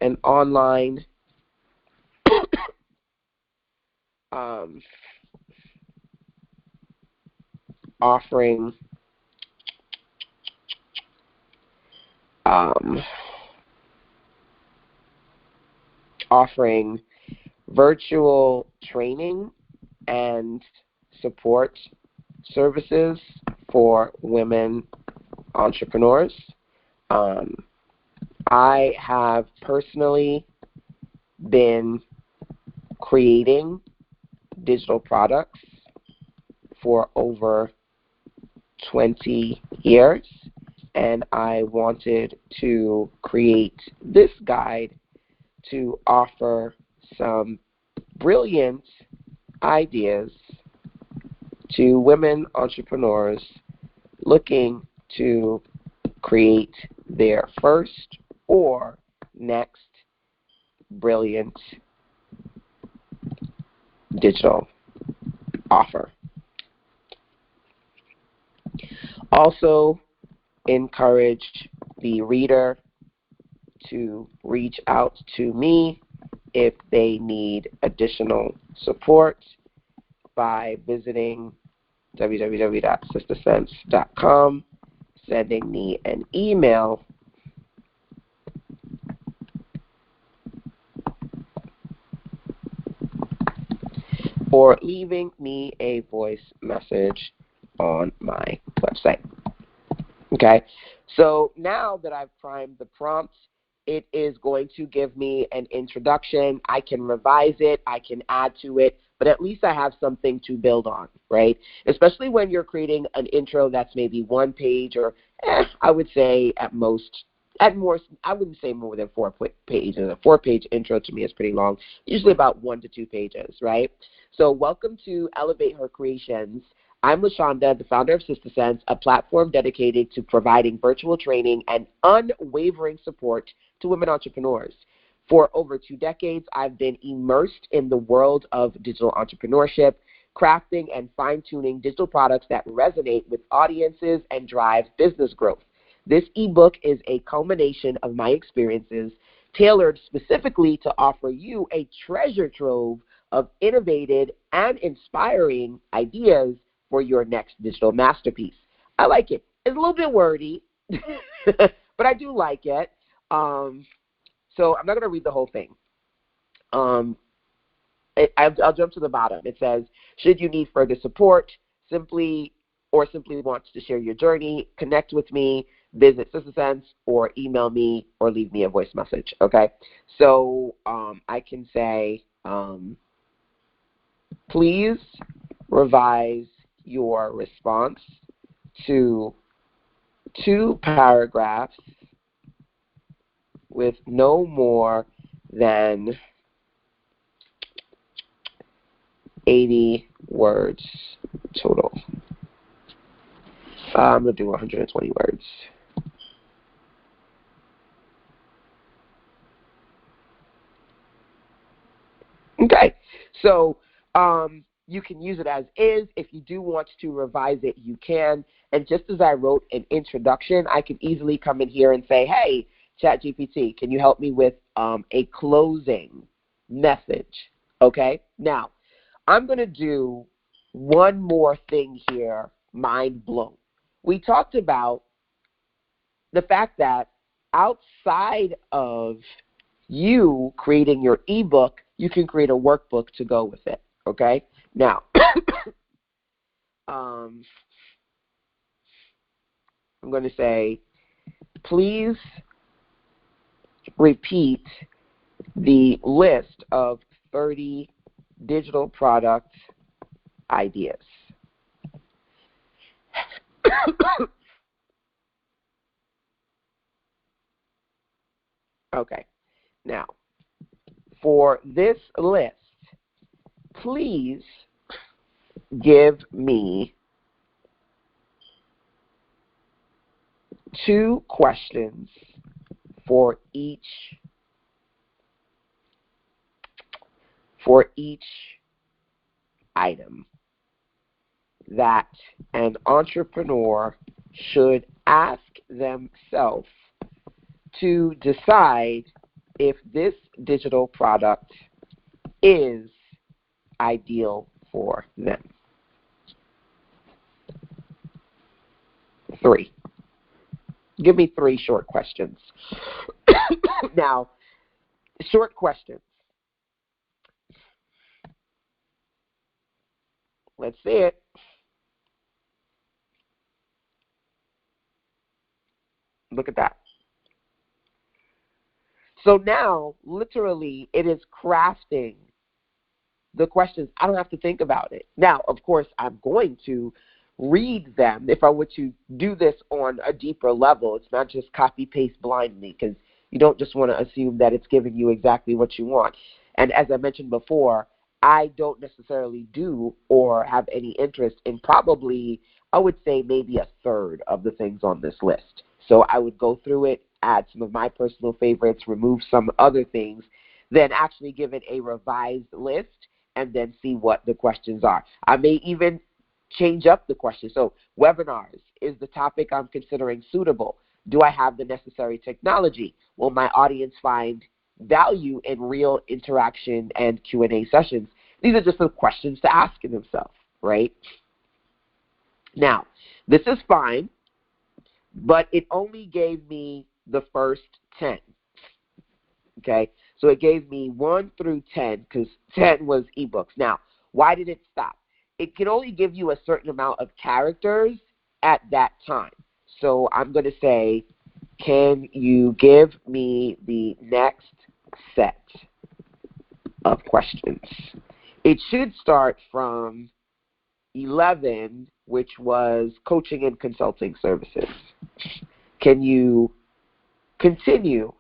an online offering virtual training and support services for women entrepreneurs. I have personally been creating digital products for over 20 years, and I wanted to create this guide to offer some brilliant ideas to women entrepreneurs looking to create their first or next brilliant digital offer. Also, encourage the reader to reach out to me if they need additional support by visiting www.sistersense.com, sending me an email, or leaving me a voice message on my website. Okay, so now that I've primed the prompt, it is going to give me an introduction. I can revise it, I can add to it, but at least I have something to build on, right? Especially when you're creating an intro that's maybe one page, or I would say at more, I wouldn't say more than 4 pages. A 4-page intro to me is pretty long, usually about 1 to 2 pages, right? So welcome to Elevate Her Creations. I'm LaShonda, the founder of Sister Sense, a platform dedicated to providing virtual training and unwavering support to women entrepreneurs. For over 2 decades, I've been immersed in the world of digital entrepreneurship, crafting and fine-tuning digital products that resonate with audiences and drive business growth. This ebook is a culmination of my experiences, tailored specifically to offer you a treasure trove of innovative and inspiring ideas for your next digital masterpiece. I like it. It's a little bit wordy, but I do like it. So I'm not going to read the whole thing. I'll jump to the bottom. It says, should you need further support, simply want to share your journey, connect with me, visit Sister Sense, or email me, or leave me a voice message. Okay, so I can say, please revise your response to 2 paragraphs with no more than 80 words total. I'm going to do 120 words. Okay, so you can use it as is. If you do want to revise it, you can. And just as I wrote an introduction, I could easily come in here and say, hey, ChatGPT, can you help me with a closing message? Okay, now I'm going to do one more thing here, mind blown. We talked about the fact that outside of you creating your ebook, you can create a workbook to go with it, okay? Now, I'm going to say, please repeat the list of 30 digital product ideas. Okay, now, for this list, please give me 2 questions for each item that an entrepreneur should ask themselves to decide if this digital product is ideal for them. 3. Give me 3 short questions. Now, short questions. Let's see it. Look at that. So now, literally, it is crafting the questions. I don't have to think about it. Now, of course, I'm going to read them if I were to do this on a deeper level. It's not just copy-paste blindly, because you don't just want to assume that it's giving you exactly what you want. And as I mentioned before, I don't necessarily do or have any interest in probably, I would say, maybe a third of the things on this list. So I would go through it, add some of my personal favorites, remove some other things, then actually give it a revised list, and then see what the questions are. I may even change up the question. So webinars, is the topic I'm considering suitable? Do I have the necessary technology? Will my audience find value in real interaction and Q&A sessions? These are just some questions to ask themselves, right? Now, this is fine, but it only gave me the first 10, okay? So it gave me 1 through 10, because 10 was ebooks. Now, why did it stop? It can only give you a certain amount of characters at that time. So I'm going to say, can you give me the next set of questions? It should start from 11, which was coaching and consulting services. Can you continue?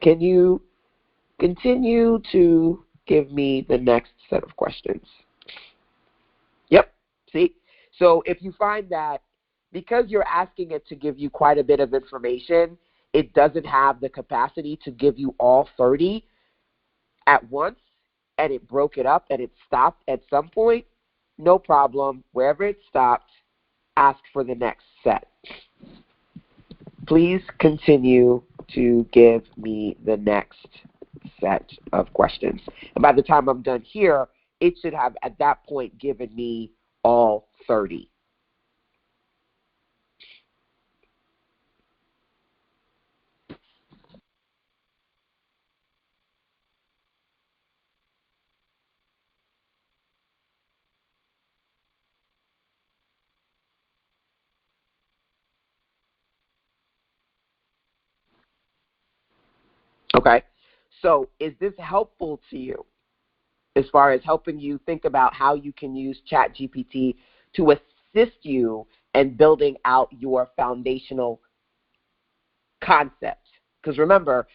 Can you continue to give me the next set of questions? Yep, see? So if you find that because you're asking it to give you quite a bit of information, it doesn't have the capacity to give you all 30 at once, and it broke it up and it stopped at some point, no problem. Wherever it stopped, ask for the next set. Please continue to give me the next set of questions. And by the time I'm done here, it should have at that point given me all 30. Okay, so is this helpful to you as far as helping you think about how you can use ChatGPT to assist you in building out your foundational concept? Because remember,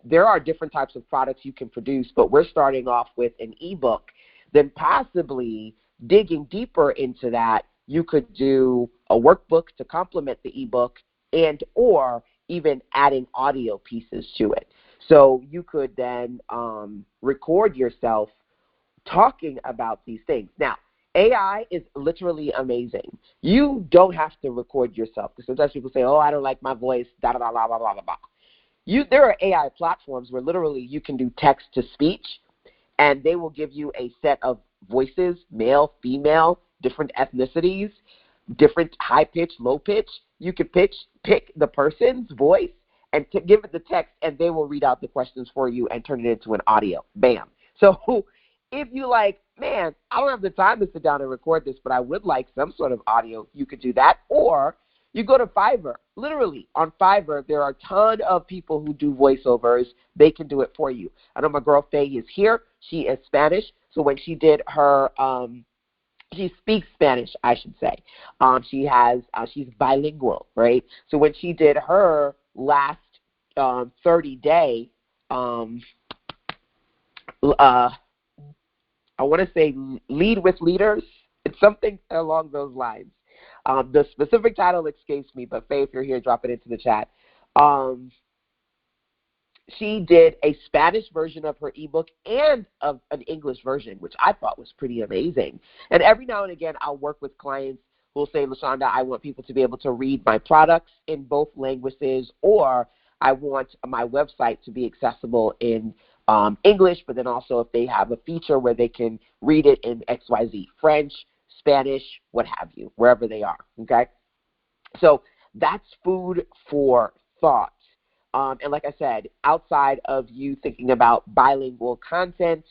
there are different types of products you can produce, but we're starting off with an ebook. Then possibly digging deeper into that, you could do a workbook to complement the ebook, and or even adding audio pieces to it. So you could then record yourself talking about these things. Now, AI is literally amazing. You don't have to record yourself, because sometimes people say, oh, I don't like my voice, da da da da da da da. There are AI platforms where literally you can do text to speech, and they will give you a set of voices, male, female, different ethnicities, different high pitch, low pitch. You can pick the person's voice and to give it the text, and they will read out the questions for you and turn it into an audio. Bam. So if you like, man, I don't have the time to sit down and record this, but I would like some sort of audio, you could do that. Or you go to Fiverr. Literally, on Fiverr, there are a ton of people who do voiceovers. They can do it for you. I know my girl Faye is here. She is Spanish. So when she did her, she speaks Spanish, I should say. She's bilingual, right? So when she did her last 30-day, I want to say lead with leaders. It's something along those lines. The specific title escapes me, but Faye, if you're here, drop it into the chat. She did a Spanish version of her ebook and of an English version, which I thought was pretty amazing. And every now and again, I'll work with clients who will say, LaShonda, I want people to be able to read my products in both languages, or I want my website to be accessible in English, but then also if they have a feature where they can read it in XYZ, French, Spanish, what have you, wherever they are, okay? So that's food for thought. And like I said, outside of you thinking about bilingual content,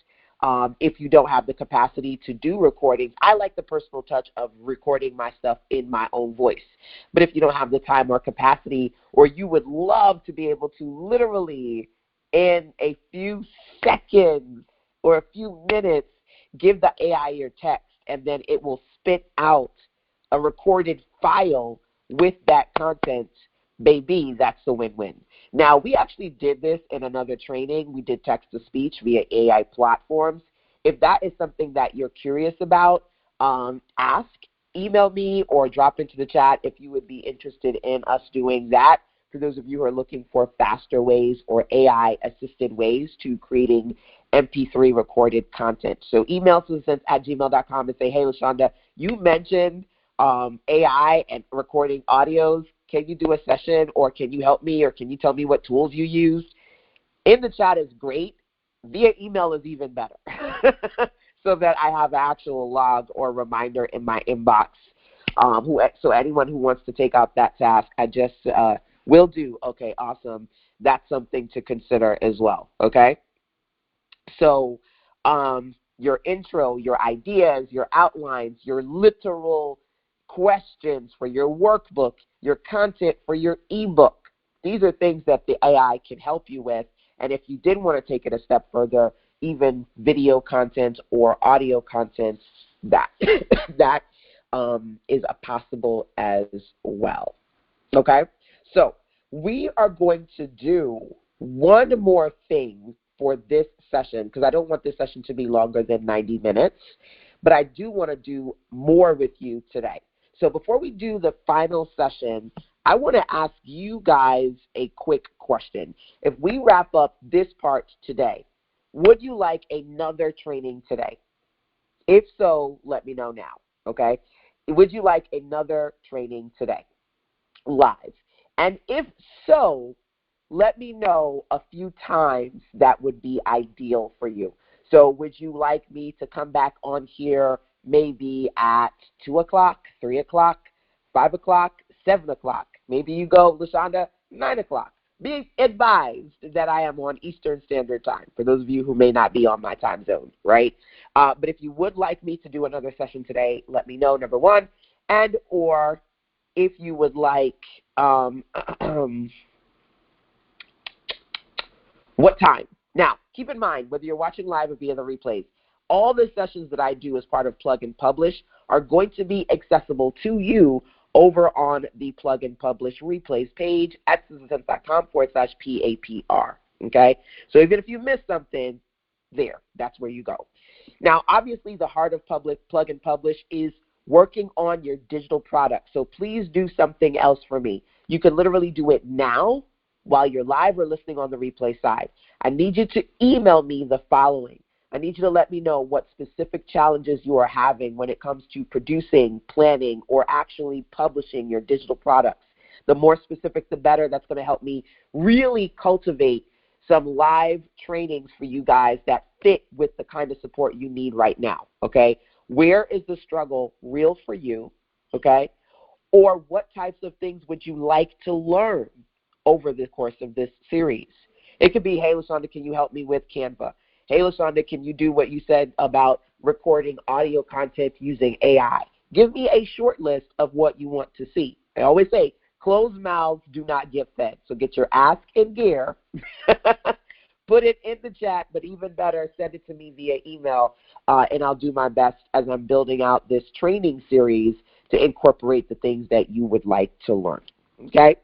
if you don't have the capacity to do recordings, I like the personal touch of recording my stuff in my own voice. But if you don't have the time or capacity, or you would love to be able to literally in a few seconds or a few minutes give the AI your text, and then it will spit out a recorded file with that content, baby, that's a win-win. Now, we actually did this in another training. We did text-to-speech via AI platforms. If that is something that you're curious about, ask, email me, or drop into the chat if you would be interested in us doing that. For those of you who are looking for faster ways or AI-assisted ways to creating MP3 recorded content. So email susansense@gmail.com and say, hey, LaShonda, you mentioned AI and recording audios. Can you do a session, or can you help me, or can you tell me what tools you used? In the chat is great. Via email is even better so that I have an actual log or reminder in my inbox. So anyone who wants to take out that task, I just will do. Okay, awesome. That's something to consider as well, okay? So your intro, your ideas, your outlines, your literal questions for your workbook, your content for your ebook. These are things that the AI can help you with. And if you did want to take it a step further, even video content or audio content, that is a possible as well. Okay? So we are going to do one more thing for this session, because I don't want this session to be longer than 90 minutes, but I do want to do more with you today. So before we do the final session, I want to ask you guys a quick question. If we wrap up this part today, would you like another training today? If so, let me know now, okay? Would you like another training today, live? And if so, let me know a few times that would be ideal for you. So would you like me to come back on here maybe at 2 o'clock, 3 o'clock, 5 o'clock, 7 o'clock? Maybe you go, LaShonda, 9 o'clock. Be advised that I am on Eastern Standard Time, for those of you who may not be on my time zone, right? But if you would like me to do another session today, let me know, number one. And or if you would like, what time? Now, keep in mind, whether you're watching live or via the replays, all the sessions that I do as part of Plug and Publish are going to be accessible to you over on the Plug and Publish replays page at susansense.com/PAPR, okay? So even if you miss something, that's where you go. Now, obviously, the heart of Plug and Publish is working on your digital product. So please do something else for me. You can literally do it now while you're live or listening on the replay side. I need you to email me the following. I need you to let me know what specific challenges you are having when it comes to producing, planning, or actually publishing your digital products. The more specific, the better. That's going to help me really cultivate some live trainings for you guys that fit with the kind of support you need right now, okay? Where is the struggle real for you, okay? Or what types of things would you like to learn over the course of this series. It could be, hey, LaShonda, can you help me with Canva? Hey, LaShonda, can you do what you said about recording audio content using AI? Give me a short list of what you want to see. I always say, closed mouths do not get fed. So get your ask in gear, put it in the chat, but even better, send it to me via email, and I'll do my best as I'm building out this training series to incorporate the things that you would like to learn, okay?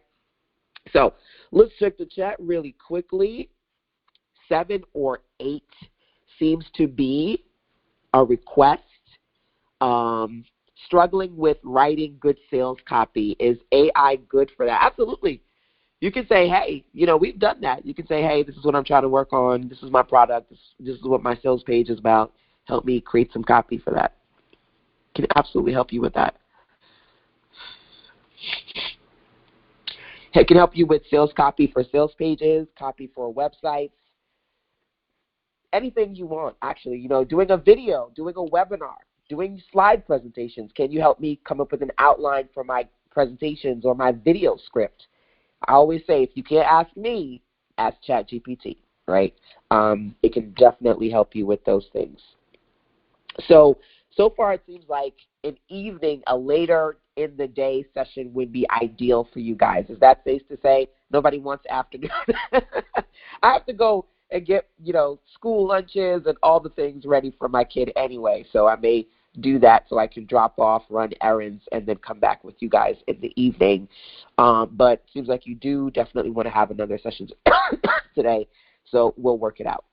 So let's check the chat really quickly. 7 or 8 seems to be a request. Struggling with writing good sales copy. Is AI good for that? Absolutely. You can say, hey, we've done that. You can say, hey, this is what I'm trying to work on. This is my product. This is what my sales page is about. Help me create some copy for that. Can absolutely help you with that. It can help you with sales copy for sales pages, copy for websites, anything you want, actually. Doing a video, doing a webinar, doing slide presentations. Can you help me come up with an outline for my presentations or my video script? I always say, if you can't ask me, ask ChatGPT, right? It can definitely help you with those things. So far it seems like an evening, a later in the day session would be ideal for you guys. Is that safe to say? Nobody wants afternoon. I have to go and get, school lunches and all the things ready for my kid anyway. So I may do that so I can drop off, run errands, and then come back with you guys in the evening. But it seems like you do definitely want to have another session today, so we'll work it out.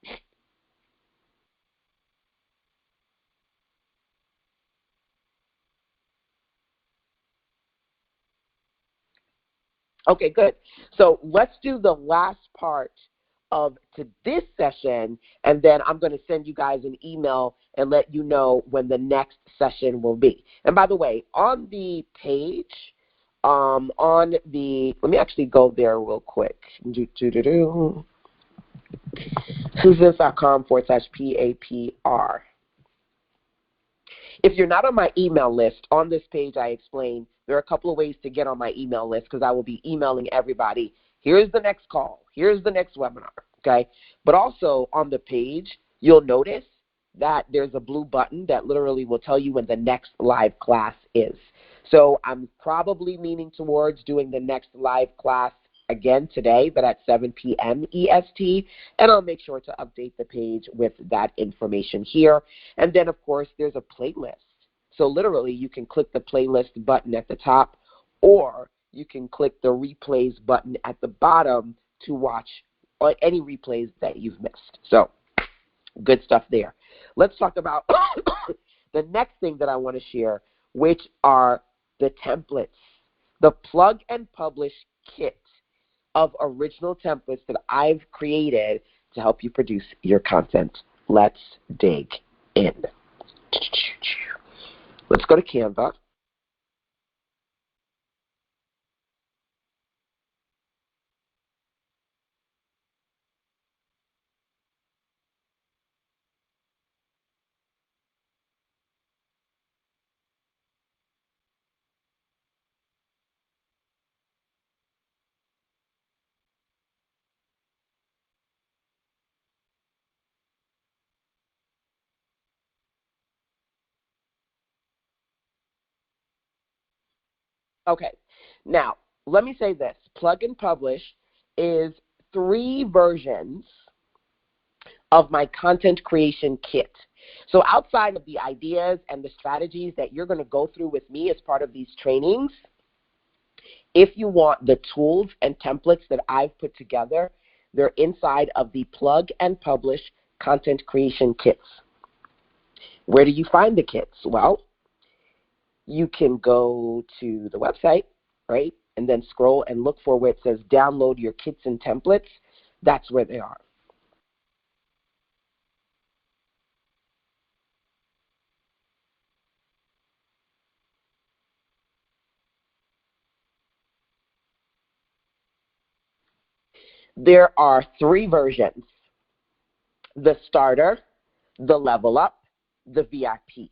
Okay, good. So let's do the last part of this session, and then I'm going to send you guys an email and let you know when the next session will be. And by the way, on the page, let me actually go there real quick. Susan.com/PAPR. If you're not on my email list, on this page I explain there are a couple of ways to get on my email list, because I will be emailing everybody. Here's the next call. Here's the next webinar, okay? But also on the page, you'll notice that there's a blue button that literally will tell you when the next live class is. So I'm probably leaning towards doing the next live class again today, but at 7 p.m. EST, and I'll make sure to update the page with that information here. And then, of course, there's a playlist. So literally, you can click the playlist button at the top, or you can click the replays button at the bottom to watch any replays that you've missed. So good stuff there. Let's talk about the next thing that I want to share, which are the templates, the plug and publish kit of original templates that I've created to help you produce your content. Let's dig in. Let's go to Canva. Okay, now let me say this. Plug and publish is 3 versions of my content creation kit. So outside of the ideas and the strategies that you're going to go through with me as part of these trainings, if you want the tools and templates that I've put together, they're inside of the plug and publish content creation kits. Where do you find the kits? Well, you can go to the website, right, and then scroll and look for where it says download your kits and templates. That's where they are. There are 3 versions: the starter, the level up, the VIP.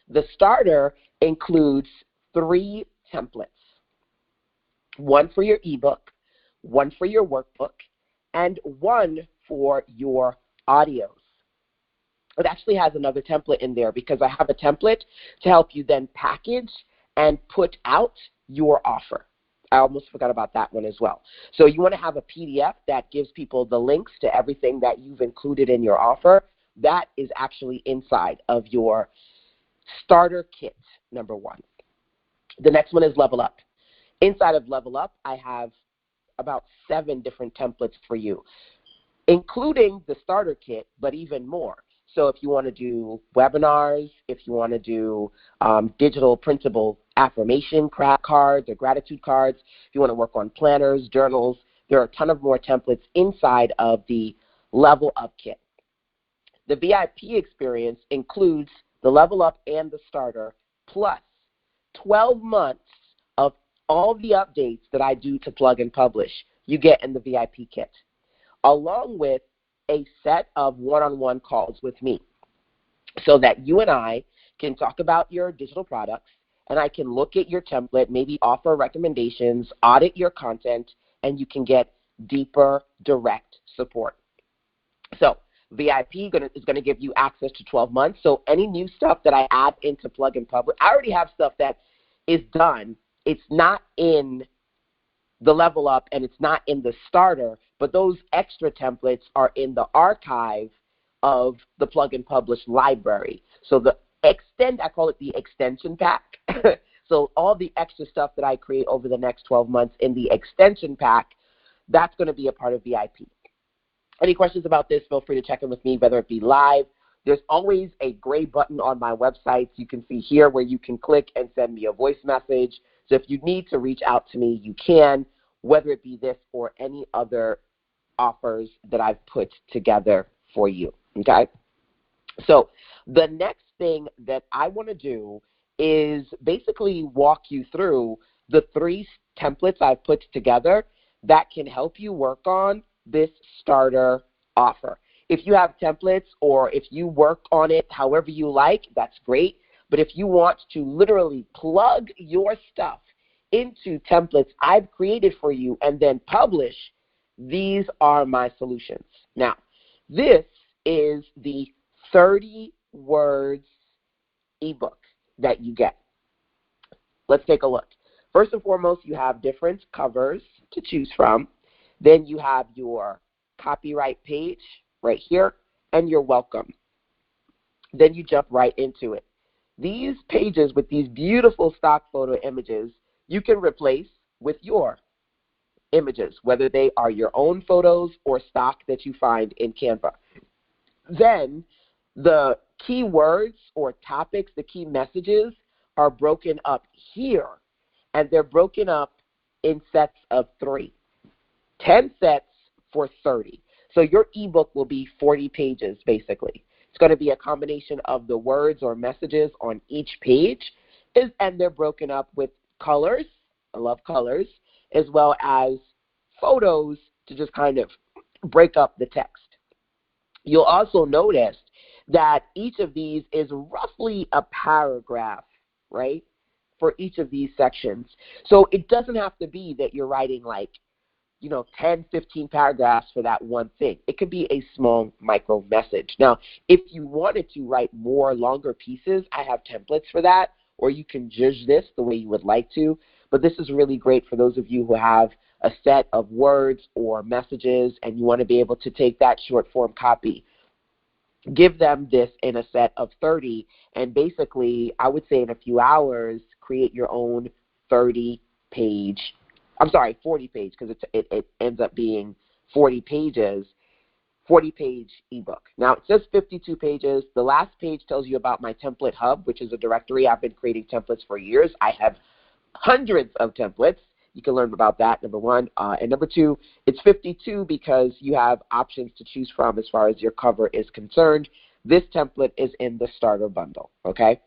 The starter includes 3 templates: one for your ebook, one for your workbook, and one for your audios. It actually has another template in there because I have a template to help you then package and put out your offer. I almost forgot about that one as well. So you want to have a PDF that gives people the links to everything that you've included in your offer. That is actually inside of your starter kit, number one. The next one is Level Up. Inside of Level Up, I have about 7 different templates for you, including the starter kit, but even more. So if you want to do webinars, if you want to do digital printable affirmation cards or gratitude cards, if you want to work on planners, journals, there are a ton of more templates inside of the Level Up kit. The VIP experience includes the Level Up and the starter, plus 12 months of all the updates that I do to Plug and Publish you get in the VIP kit, along with a set of one-on-one calls with me so that you and I can talk about your digital products, and I can look at your template, maybe offer recommendations, audit your content, and you can get deeper, direct support. So VIP is going to give you access to 12 months. So any new stuff that I add into Plug and Publish, I already have stuff that is done. It's not in the Level Up and it's not in the starter, but those extra templates are in the archive of the Plug and Publish library. So I call it the extension pack. So all the extra stuff that I create over the next 12 months in the extension pack, that's going to be a part of VIP. Any questions about this, feel free to check in with me, whether it be live. There's always a gray button on my website. You can see here where you can click and send me a voice message. So if you need to reach out to me, you can, whether it be this or any other offers that I've put together for you, okay? So the next thing that I want to do is basically walk you through the 3 templates I've put together that can help you work on this starter offer. If you have templates or if you work on it however you like, that's great. But if you want to literally plug your stuff into templates I've created for you and then publish, these are my solutions. Now, this is the 30 words ebook that you get. Let's take a look. First and foremost, you have different covers to choose from. Then you have your copyright page right here and your welcome. Then you jump right into it. These pages with these beautiful stock photo images, you can replace with your images, whether they are your own photos or stock that you find in Canva. Then the key words or topics, the key messages are broken up here, and they're broken up in sets of 3. 10 sets for 30. So your ebook will be 40 pages, basically. It's going to be a combination of the words or messages on each page, and they're broken up with colors. I love colors, as well as photos to just kind of break up the text. You'll also notice that each of these is roughly a paragraph, right, for each of these sections. So it doesn't have to be that you're writing like 10, 15 paragraphs for that one thing. It could be a small micro message. Now, if you wanted to write more longer pieces, I have templates for that, or you can judge this the way you would like to. But this is really great for those of you who have a set of words or messages and you want to be able to take that short form copy. Give them this in a set of 30, and basically, I would say in a few hours, create your own 40-page, because it ends up being 40 pages, 40-page ebook. Now, it says 52 pages. The last page tells you about my template hub, which is a directory. I've been creating templates for years. I have hundreds of templates. You can learn about that, number one. And number two, it's 52 because you have options to choose from as far as your cover is concerned. This template is in the starter bundle, okay?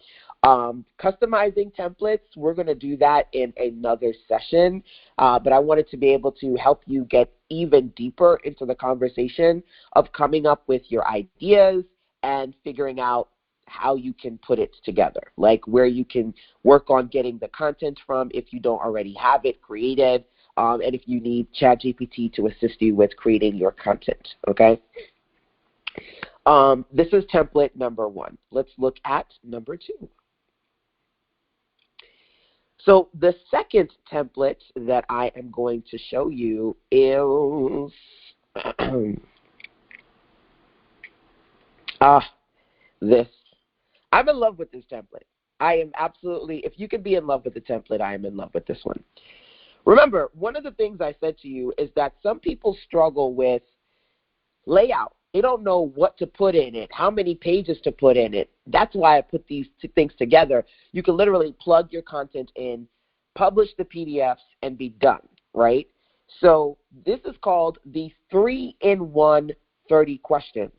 Customizing templates, we're going to do that in another session, but I wanted to be able to help you get even deeper into the conversation of coming up with your ideas and figuring out how you can put it together, like where you can work on getting the content from if you don't already have it created, and if you need ChatGPT to assist you with creating your content, okay? This is template number 1. Let's look at number 2. So the second template that I am going to show you is this. I'm in love with this template. I am absolutely, if you can be in love with the template, I am in love with this one. Remember, one of the things I said to you is that some people struggle with layout. They don't know what to put in it, how many pages to put in it. That's why I put these two things together. You can literally plug your content in, publish the PDFs, and be done, right? So this is called the 3-in-1 30 questions.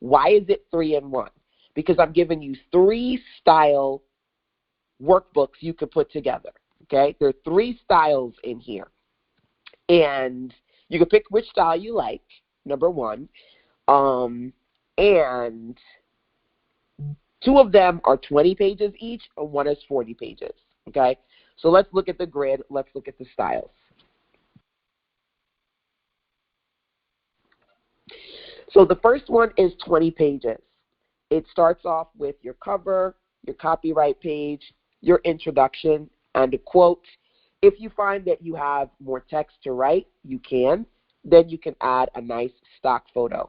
Why is it 3-in-1? Because I'm giving you 3 style workbooks you could put together, okay? There are 3 styles in here. And you can pick which style you like, number 1. And 2 of them are 20 pages each, and 1 is 40 pages, okay? So let's look at the grid. Let's look at the styles. So the first one is 20 pages. It starts off with your cover, your copyright page, your introduction, and a quote. If you find that you have more text to write, you can. Then you can add a nice stock photo.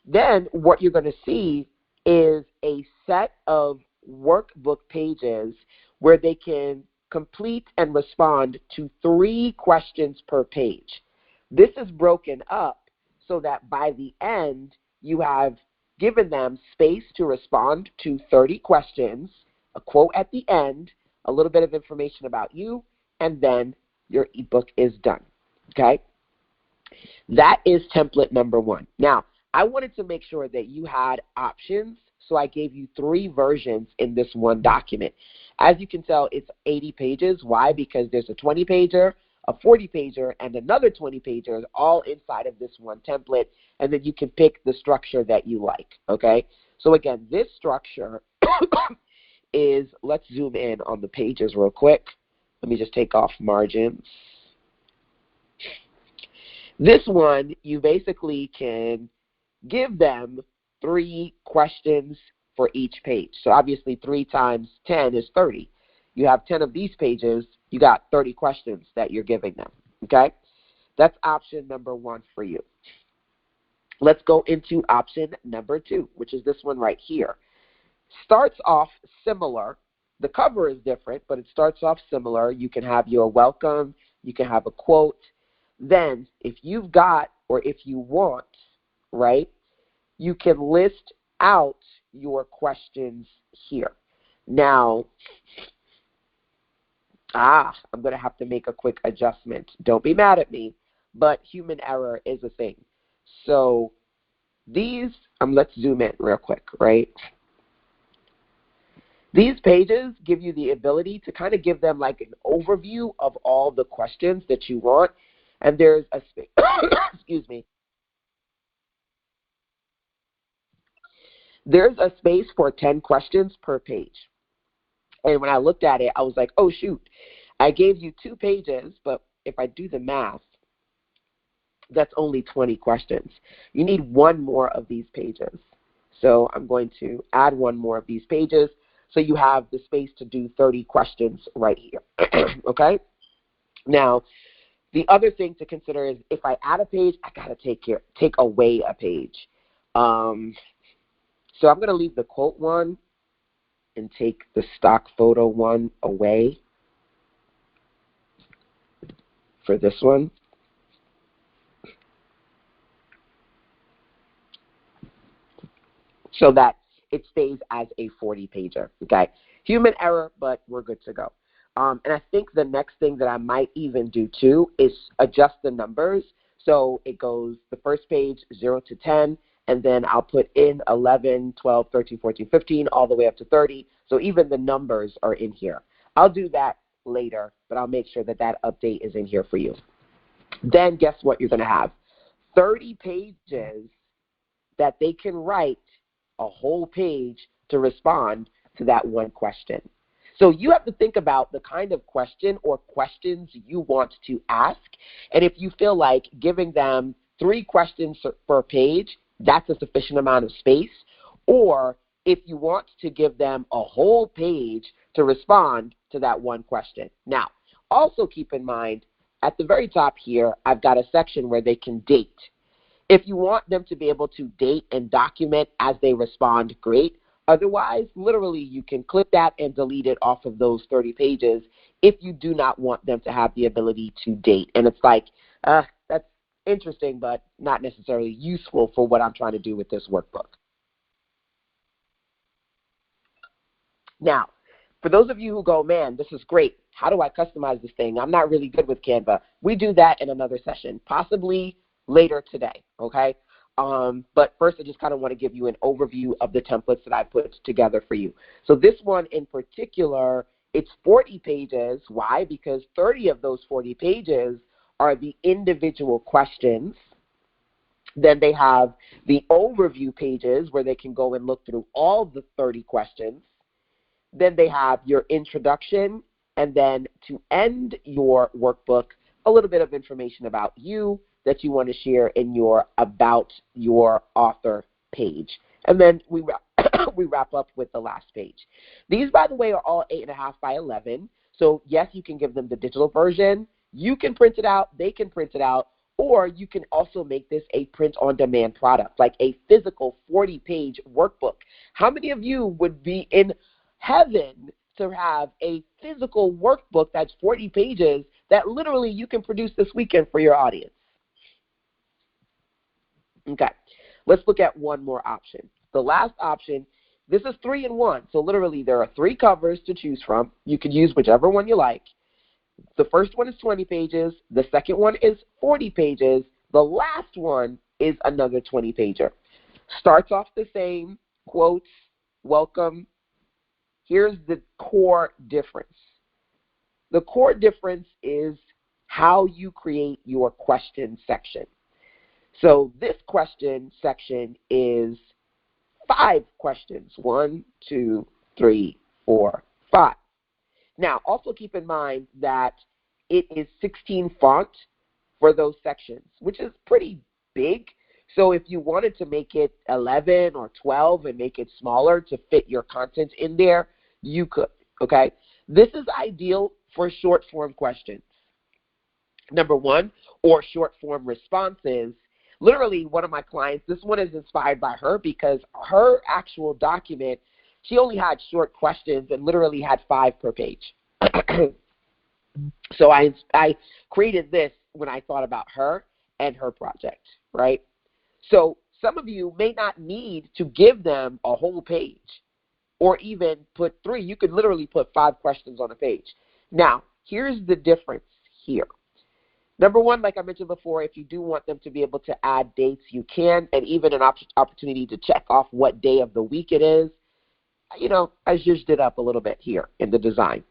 Then what you're going to see is a set of workbook pages where they can complete and respond to 3 questions per page. This is broken up so that by the end, you have given them space to respond to 30 questions, a quote at the end, a little bit of information about you, and then your ebook is done, okay? That is template number 1. Now, I wanted to make sure that you had options, so I gave you 3 versions in this one document. As you can tell, it's 80 pages. Why? Because there's a 20-pager, a 40-pager, and another 20-pager all inside of this one template, and then you can pick the structure that you like, okay? So again, this structure is, let's zoom in on the pages real quick. Let me just take off margins. This one, you basically can give them 3 questions for each page. So obviously 3 times 10 is 30. You have 10 of these pages, you got 30 questions that you're giving them, okay? That's option number 1 for you. Let's go into option number 2, which is this one right here. Starts off similar. The cover is different, but it starts off similar. You can have your welcome, you can have a quote. Then if you've got, or if you want, right, you can list out your questions here. Now, I'm going to have to make a quick adjustment. Don't be mad at me, but human error is a thing. So these, let's zoom in real quick, right? These pages give you the ability to kind of give them like an overview of all the questions that you want. And there's a space, excuse me. There's a space for 10 questions per page. And when I looked at it, I was like, oh, shoot. I gave you 2 pages, but if I do the math, that's only 20 questions. You need 1 more of these pages. So I'm going to add 1 more of these pages so you have the space to do 30 questions right here. Okay? Now, the other thing to consider is if I add a page, I got to take away a page. So I'm going to leave the quote one and take the stock photo one away for this one. So that it stays as a 40-pager, okay? Human error, but we're good to go. And I think the next thing that I might even do too is adjust the numbers. So it goes the first page 0 to 10, and then I'll put in 11, 12, 13, 14, 15, all the way up to 30. So even the numbers are in here. I'll do that later, but I'll make sure that that update is in here for you. Then guess what you're going to have? 30 pages that they can write a whole page to respond to that one question. So you have to think about the kind of question or questions you want to ask. And if you feel like giving them 3 questions per page, that's a sufficient amount of space. Or if you want to give them a whole page to respond to that one question. Now, also keep in mind, at the very top here, I've got a section where they can date. If you want them to be able to date and document as they respond, great. Otherwise, literally, you can click that and delete it off of those 30 pages if you do not want them to have the ability to date. And it's like, that's interesting, but not necessarily useful for what I'm trying to do with this workbook. Now, for those of you who go, man, this is great. How do I customize this thing? I'm not really good with Canva. We do that in another session, possibly later today, okay? But first, I just kind of want to give you an overview of the templates that I put together for you. So this one in particular, it's 40 pages. Why? Because 30 of those 40 pages are the individual questions. Then they have the overview pages where they can go and look through all the 30 questions. Then they have your introduction, and then to end your workbook, a little bit of information about you that you want to share in your About Your Author page. And then we wrap up with the last page. These, by the way, are all 8.5 by 11. So, yes, you can give them the digital version. You can print it out. They can print it out. Or you can also make this a print-on-demand product, like a physical 40-page workbook. How many of you would be in heaven to have a physical workbook that's 40 pages that literally you can produce this weekend for your audience? Okay, let's look at one more option. The last option, this is 3-in-1. So literally there are 3 covers to choose from. You can use whichever one you like. The first one is 20 pages. The second one is 40 pages. The last one is another 20-pager. Starts off the same, quotes, welcome. Here's the core difference. The core difference is how you create your question section. So this question section is 5 questions. 1, 2, 3, 4, 5. Now, also keep in mind that it is 16 font for those sections, which is pretty big. So if you wanted to make it 11 or 12 and make it smaller to fit your content in there, you could, okay? This is ideal for short form questions. Number 1, or short form responses. Literally, one of my clients, this one is inspired by her because her actual document, she only had short questions and literally had 5 per page. So I created this when I thought about her and her project, right? So some of you may not need to give them a whole page or even put 3. You could literally put 5 questions on a page. Now, here's the difference here. Number 1, like I mentioned before, if you do want them to be able to add dates, you can, and even an opportunity to check off what day of the week it is. You know, I zhuzhed it up a little bit here in the design.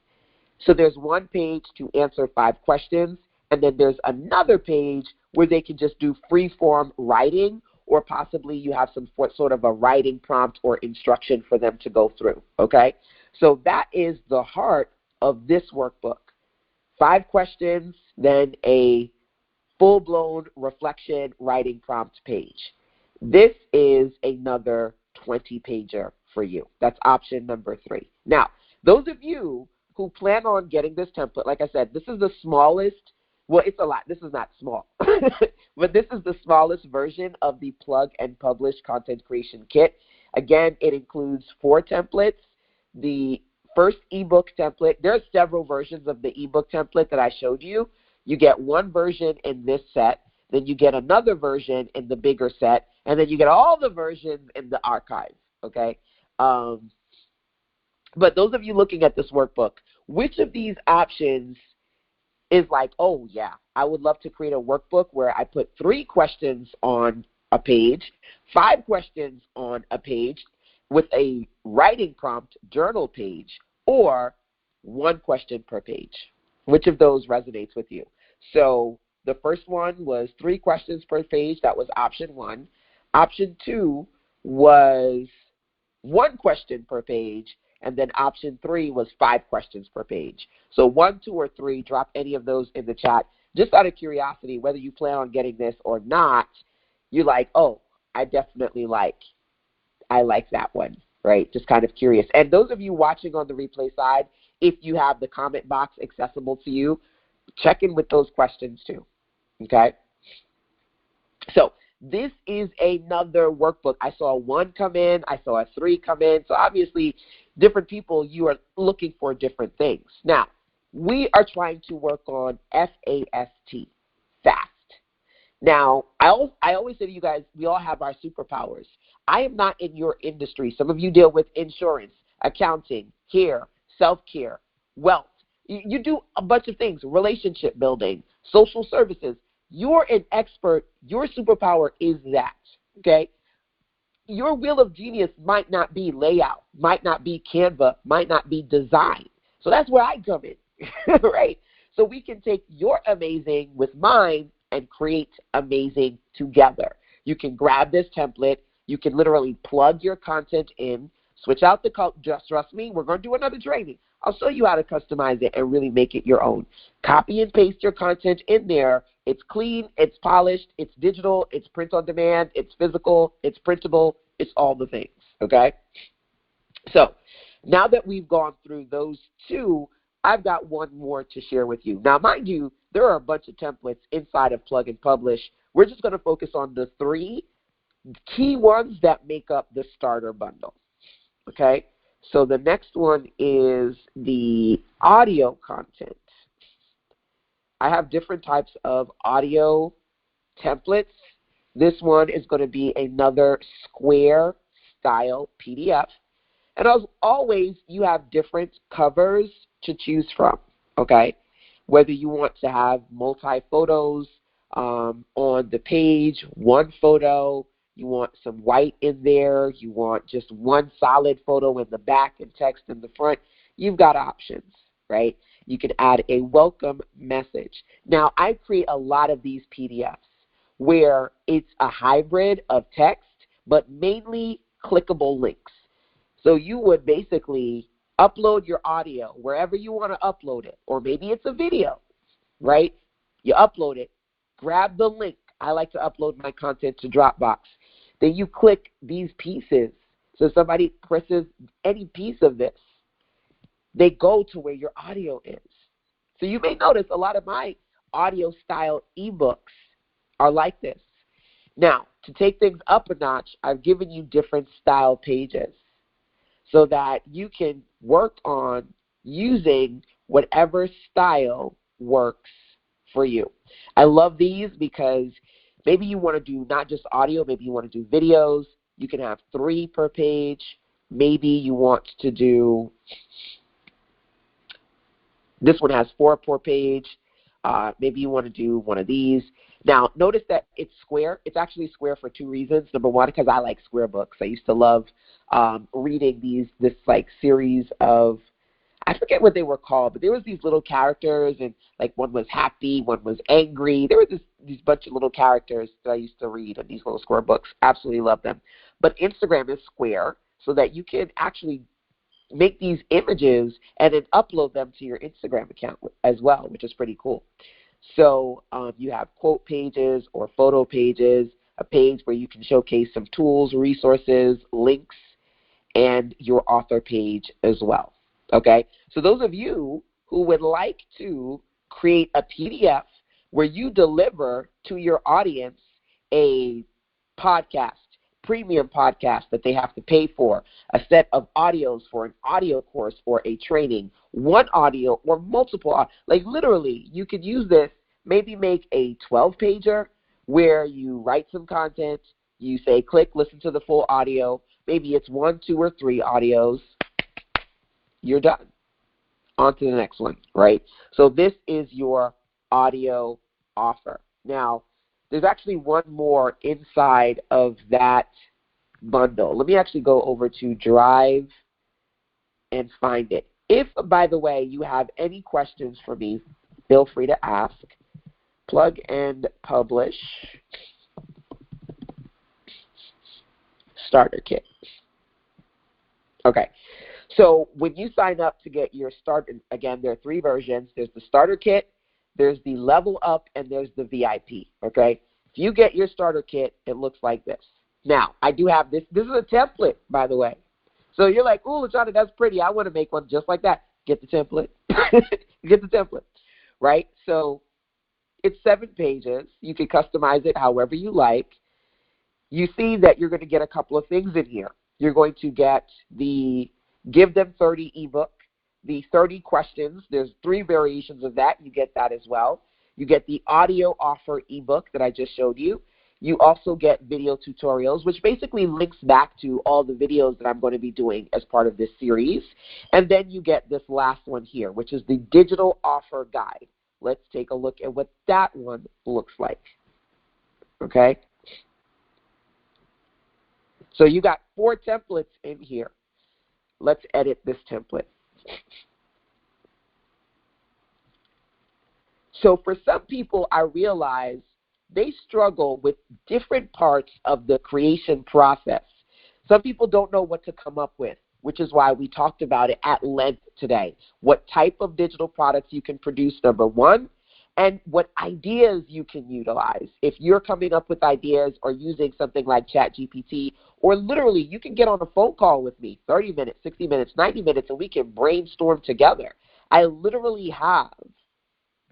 So there's one page to answer 5 questions, and then there's another page where they can just do free-form writing, or possibly you have some sort of a writing prompt or instruction for them to go through, okay? So that is the heart of this workbook. 5 questions, then a full-blown reflection writing prompt page. This is another 20-pager for you. That's option number 3. Now, those of you who plan on getting this template, like I said, this is the smallest. Well, it's a lot. This is not small. But this is the smallest version of the Plug and Publish Content Creation Kit. Again, it includes 4 templates. The first ebook template, there are several versions of the ebook template that I showed you. You get one version in this set, then you get another version in the bigger set, and then you get all the versions in the archive, okay? But those of you looking at this workbook, which of these options is like, oh, yeah, I would love to create a workbook where I put 3 questions on a page, 5 questions on a page with a writing prompt journal page, or 1 question per page? Which of those resonates with you? So the first one was 3 questions per page. That was option 1. Option 2 was 1 question per page. And then option 3 was 5 questions per page. So 1, 2, or 3, drop any of those in the chat. Just out of curiosity, whether you plan on getting this or not, you're like, oh, I like that one, right? Just kind of curious. And those of you watching on the replay side, if you have the comment box accessible to you, check in with those questions too, okay? So this is another workbook. I saw 1 come in. I saw a 3 come in. So obviously, different people, you are looking for different things. Now, we are trying to work on FAST, fast. Now, I always say to you guys, we all have our superpowers. I am not in your industry. Some of you deal with insurance, accounting, hair, self-care, wealth. You do a bunch of things, relationship building, social services. You're an expert. Your superpower is that, okay? Your wheel of genius might not be layout, might not be Canva, might not be design. So that's where I come in, right? So we can take your amazing with mine and create amazing together. You can grab this template. You can literally plug your content in, switch out the color. Just trust me, we're going to do another training. I'll show you how to customize it and really make it your own. Copy and paste your content in there. It's clean, it's polished, it's digital, it's print on demand, it's physical, it's printable, it's all the things, okay? So now that we've gone through those 2, I've got 1 more to share with you. Now, mind you, there are a bunch of templates inside of Plug and Publish. We're just going to focus on the 3 key ones that make up the starter bundle, okay? So the next one is the audio content. I have different types of audio templates. This one is going to be another square style PDF. And as always, you have different covers to choose from, okay? Whether you want to have multi-photos on the page, 1 photo, you want some white in there, you want just 1 solid photo in the back and text in the front, you've got options, right? You can add a welcome message. Now, I create a lot of these PDFs where it's a hybrid of text, but mainly clickable links. So you would basically upload your audio wherever you want to upload it, or maybe it's a video, right? You upload it, grab the link. I like to upload my content to Dropbox. Then you click these pieces. So somebody presses any piece of this, they go to where your audio is. So you may notice a lot of my audio style eBooks are like this. Now, to take things up a notch, I've given you different style pages so that you can work on using whatever style works for you. I love these because maybe you want to do not just audio, maybe you want to do videos. You can have 3 per page. Maybe you want to do, this one has 4 per page. Maybe you want to do one of these. Now, notice that it's square. It's actually square for 2 reasons. Number 1, because I like square books. I used to love reading this like series of, I forget what they were called, but there was these little characters, and like one was happy, one was angry. There were these bunch of little characters that I used to read in these little square books. Absolutely love them. But Instagram is square so that you can actually make these images and then upload them to your Instagram account as well, which is pretty cool. So you have quote pages or photo pages, a page where you can showcase some tools, resources, links, and your author page as well. Okay, so those of you who would like to create a PDF where you deliver to your audience a podcast, premium podcast that they have to pay for, a set of audios for an audio course or a training, 1 audio or multiple, like literally you could use this, maybe make a 12-pager where you write some content, you say click, listen to the full audio, maybe it's 1, 2, or 3 audios, you're done. On to the next one, right? So this is your audio offer. Now, there's actually 1 more inside of that bundle. Let me actually go over to Drive and find it. If, by the way, you have any questions for me, feel free to ask. Plug and Publish Starter Kit. Okay. So when you sign up to get your start, again, there are 3 versions. There's the starter kit, there's the level up, and there's the VIP, okay? If you get your starter kit, it looks like this. Now, I do have this. This is a template, by the way. So you're like, ooh, LaShonda, that's pretty. I want to make one just like that. Get the template. Get the template, right? So it's 7 pages. You can customize it however you like. You see that you're going to get a couple of things in here. You're going to get the Give Them 30 ebook, the 30 questions. There's 3 variations of that. You get that as well. You get the audio offer ebook that I just showed you. You also get video tutorials, which basically links back to all the videos that I'm going to be doing as part of this series. And then you get this last one here, which is the digital offer guide. Let's take a look at what that one looks like. Okay? So you got 4 templates in here. Let's edit this template. So for some people, I realize they struggle with different parts of the creation process. Some people don't know what to come up with, which is why we talked about it at length today. What type of digital products you can produce, number one, and what ideas you can utilize. If you're coming up with ideas or using something like ChatGPT, or literally you can get on a phone call with me, 30 minutes, 60 minutes, 90 minutes, and we can brainstorm together. I literally have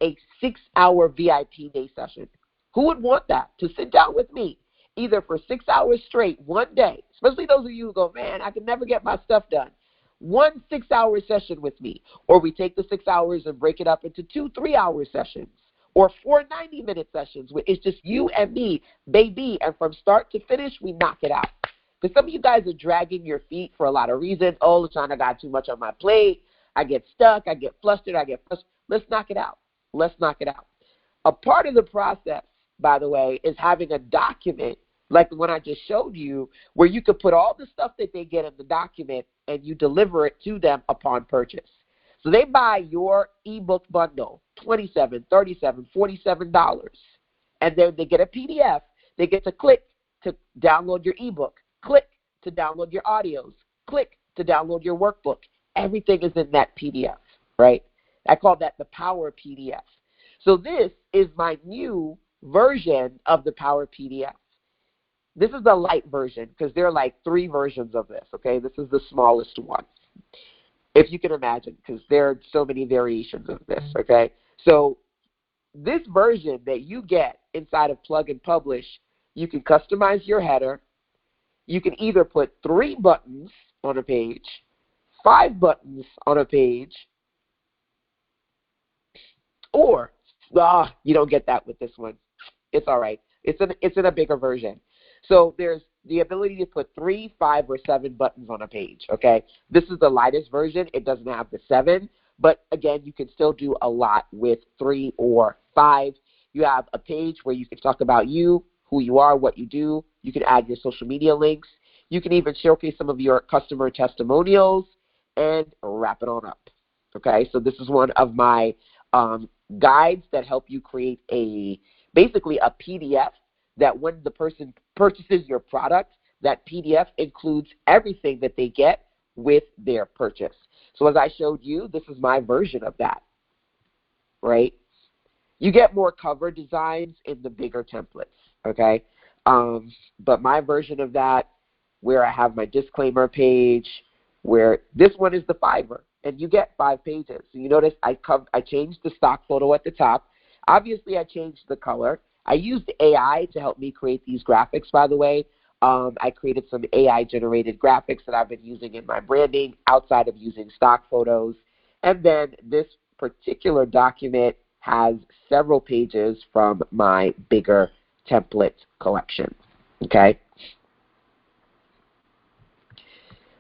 a 6-hour VIP day session. Who would want that? To sit down with me, either for 6 hours straight, one day, especially those of you who go, man, I can never get my stuff done. One 6-hour session with me, or we take the 6 hours and break it up into 2 3-hour sessions, or 4 90-minute sessions. It's just you and me, baby, and from start to finish, we knock it out. Because some of you guys are dragging your feet for a lot of reasons. Oh, LaShonda, I got too much on my plate. I get stuck. I get flustered. Let's knock it out. Let's knock it out. A part of the process, by the way, is having a document like the one I just showed you, where you could put all the stuff that they get in the document and you deliver it to them upon purchase. So they buy your ebook bundle, $27, $37, $47, and then they get a PDF. They get to click to download your ebook, click to download your audios, click to download your workbook. Everything is in that PDF, right? I call that the Power PDF. So this is my new version of the Power PDF. This is the light version because there are like 3 versions of this, okay? This is the smallest one, if you can imagine, because there are so many variations of this, okay? So this version that you get inside of Plug and Publish, you can customize your header. You can either put 3 buttons on a page, 5 buttons on a page, or you don't get that with this one. It's all right. It's in a bigger version. So there's the ability to put 3, 5, or 7 buttons on a page, okay? This is the lightest version. It doesn't have the 7, but again, you can still do a lot with 3 or 5. You have a page where you can talk about you, who you are, what you do. You can add your social media links. You can even showcase some of your customer testimonials and wrap it on up, okay? So this is one of my guides that help you create basically a PDF that when the person purchases your product, that PDF includes everything that they get with their purchase. So as I showed you, this is my version of that, right? You get more cover designs in the bigger templates, okay? But my version of that, where I have my disclaimer page, where this one is the Fiverr, and you get 5 pages. So you notice I changed the stock photo at the top. Obviously, I changed the color. I used AI to help me create these graphics, by the way. I created some AI-generated graphics that I've been using in my branding outside of using stock photos. And then this particular document has several pages from my bigger template collection, okay?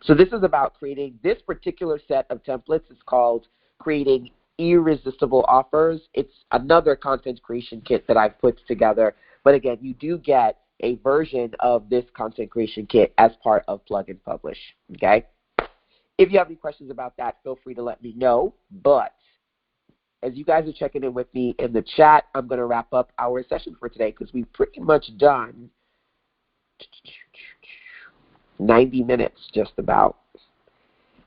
So this is about creating this particular set of templates. It's called Creating Irresistible Offers. It's another content creation kit that I've put together. But again, you do get a version of this content creation kit as part of Plug and Publish, okay? If you have any questions about that, feel free to let me know. But as you guys are checking in with me in the chat, I'm going to wrap up our session for today because we've pretty much done 90 minutes just about.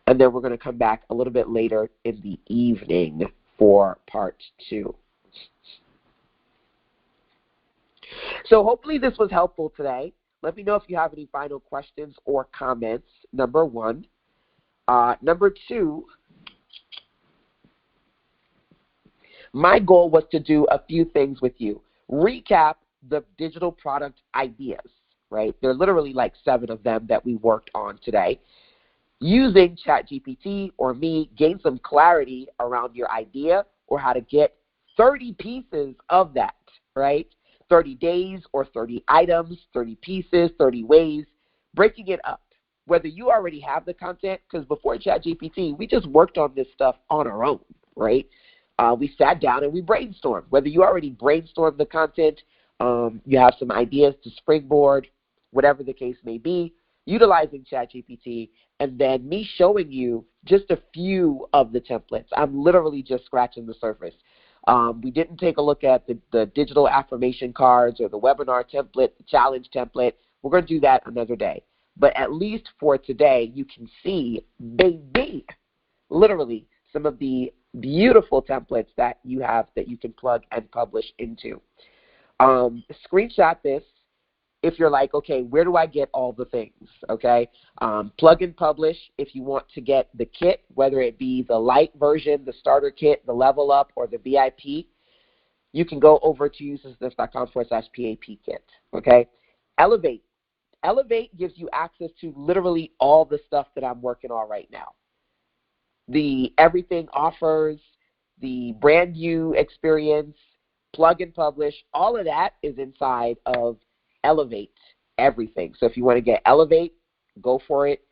And then we're going to come back a little bit later in the evening for part 2. So hopefully this was helpful today. Let me know if you have any final questions or comments, number 1. Number 2, my goal was to do a few things with you. Recap the digital product ideas, right? There are literally like 7 of them that we worked on today. Using ChatGPT or me, gain some clarity around your idea or how to get 30 pieces of that, right? 30 days or 30 items, 30 pieces, 30 ways, breaking it up. Whether you already have the content, because before ChatGPT, we just worked on this stuff on our own, right? We sat down and we brainstormed. Whether you already brainstormed the content, you have some ideas to springboard, whatever the case may be, utilizing ChatGPT, and then me showing you just a few of the templates. I'm literally just scratching the surface. We didn't take a look at the digital affirmation cards or the webinar template, the challenge template. We're going to do that another day. But at least for today, you can see, baby, literally some of the beautiful templates that you have that you can plug and publish into. Screenshot this if you're like, okay, where do I get all the things, okay? Plug and publish if you want to get the kit, whether it be the light version, the starter kit, the level up, or the VIP. You can go over to usersmith.com/PAP kit, okay? Elevate. Elevate gives you access to literally all the stuff that I'm working on right now. The everything offers, the brand new experience, plug and publish, all of that is inside of Elevate everything. So if you want to get Elevate, go for it.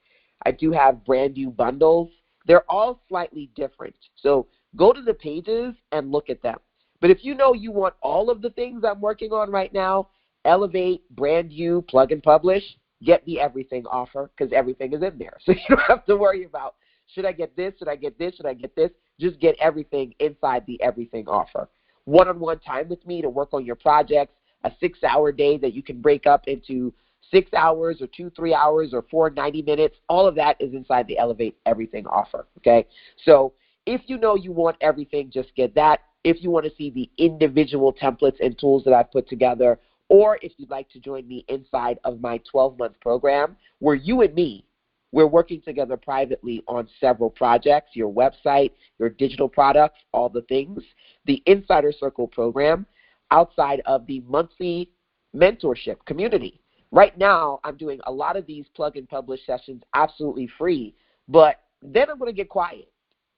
I do have brand new bundles. They're all slightly different. So go to the pages and look at them. But if you know you want all of the things I'm working on right now, Elevate, brand new, plug and publish, get the everything offer because everything is in there. So you don't have to worry about, should I get this, should I get this, should I get this? Just get everything inside the everything offer. One-on-one time with me to work on your projects, a 6-hour day that you can break up into 6 hours or 2 3 hours or 4 90 minutes. All of that is inside the Elevate Everything offer, okay? So if you know you want everything, just get that. If you want to see the individual templates and tools that I've put together, or if you'd like to join me inside of my 12-month program where you and me, we're working together privately on several projects, your website, your digital products, all the things, the Insider Circle program, outside of the monthly mentorship community. Right now, I'm doing a lot of these plug and publish sessions absolutely free, but then I'm going to get quiet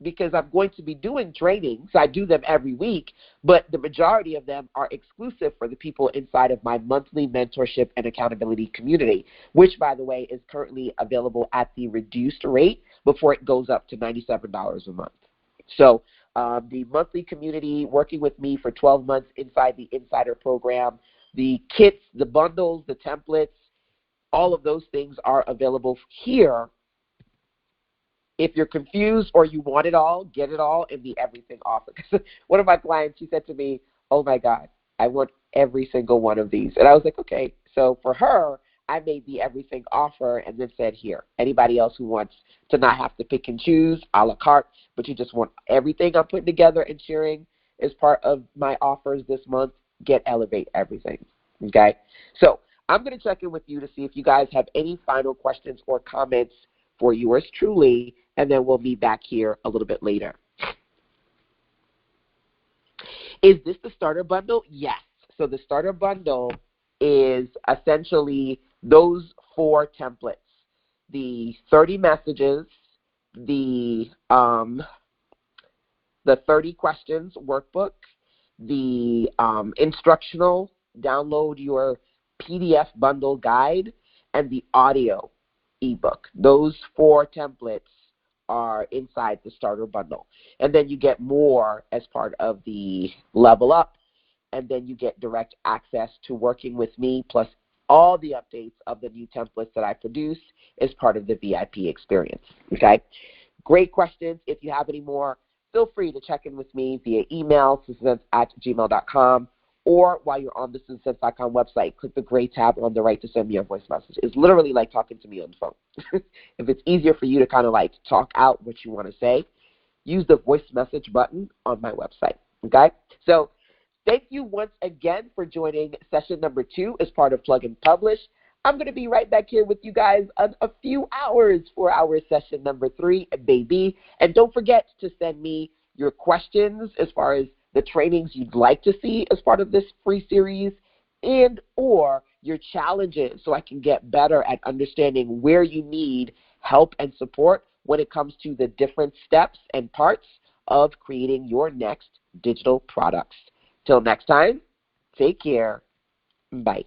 because I'm going to be doing trainings. I do them every week, but the majority of them are exclusive for the people inside of my monthly mentorship and accountability community, which, by the way, is currently available at the reduced rate before it goes up to $97 a month. So the monthly community, working with me for 12 months inside the Insider program, the kits, the bundles, the templates, all of those things are available here. If you're confused or you want it all, get it all in the everything offer. One of my clients, she said to me, oh my God, I want every single one of these. And I was like, okay. So for her, I made the everything offer and then said, here, anybody else who wants to not have to pick and choose, a la carte, but you just want everything I'm putting together and sharing as part of my offers this month, get Elevate Everything, okay? So I'm going to check in with you to see if you guys have any final questions or comments for yours truly, and then we'll be back here a little bit later. Is this the starter bundle? Yes. So the starter bundle is essentially those 4 templates, the 30 messages, the 30 questions workbook, the instructional download your PDF bundle guide, and the audio ebook. Those 4 templates are inside the starter bundle. And then you get more as part of the level up, and then you get direct access to working with me, plus all the updates of the new templates that I produce as part of the VIP experience, okay? Great questions. If you have any more, feel free to check in with me via email, susans@gmail.com, or while you're on the StudentSense.com website, click the gray tab on the right to send me a voice message. It's literally like talking to me on the phone. If it's easier for you to kind of like talk out what you want to say, use the voice message button on my website, okay? So thank you once again for joining session number 2 as part of Plug and Publish. I'm going to be right back here with you guys in a few hours for our session number 3, baby. And don't forget to send me your questions as far as the trainings you'd like to see as part of this free series, and or your challenges, so I can get better at understanding where you need help and support when it comes to the different steps and parts of creating your next digital products. Till next time, take care. Bye.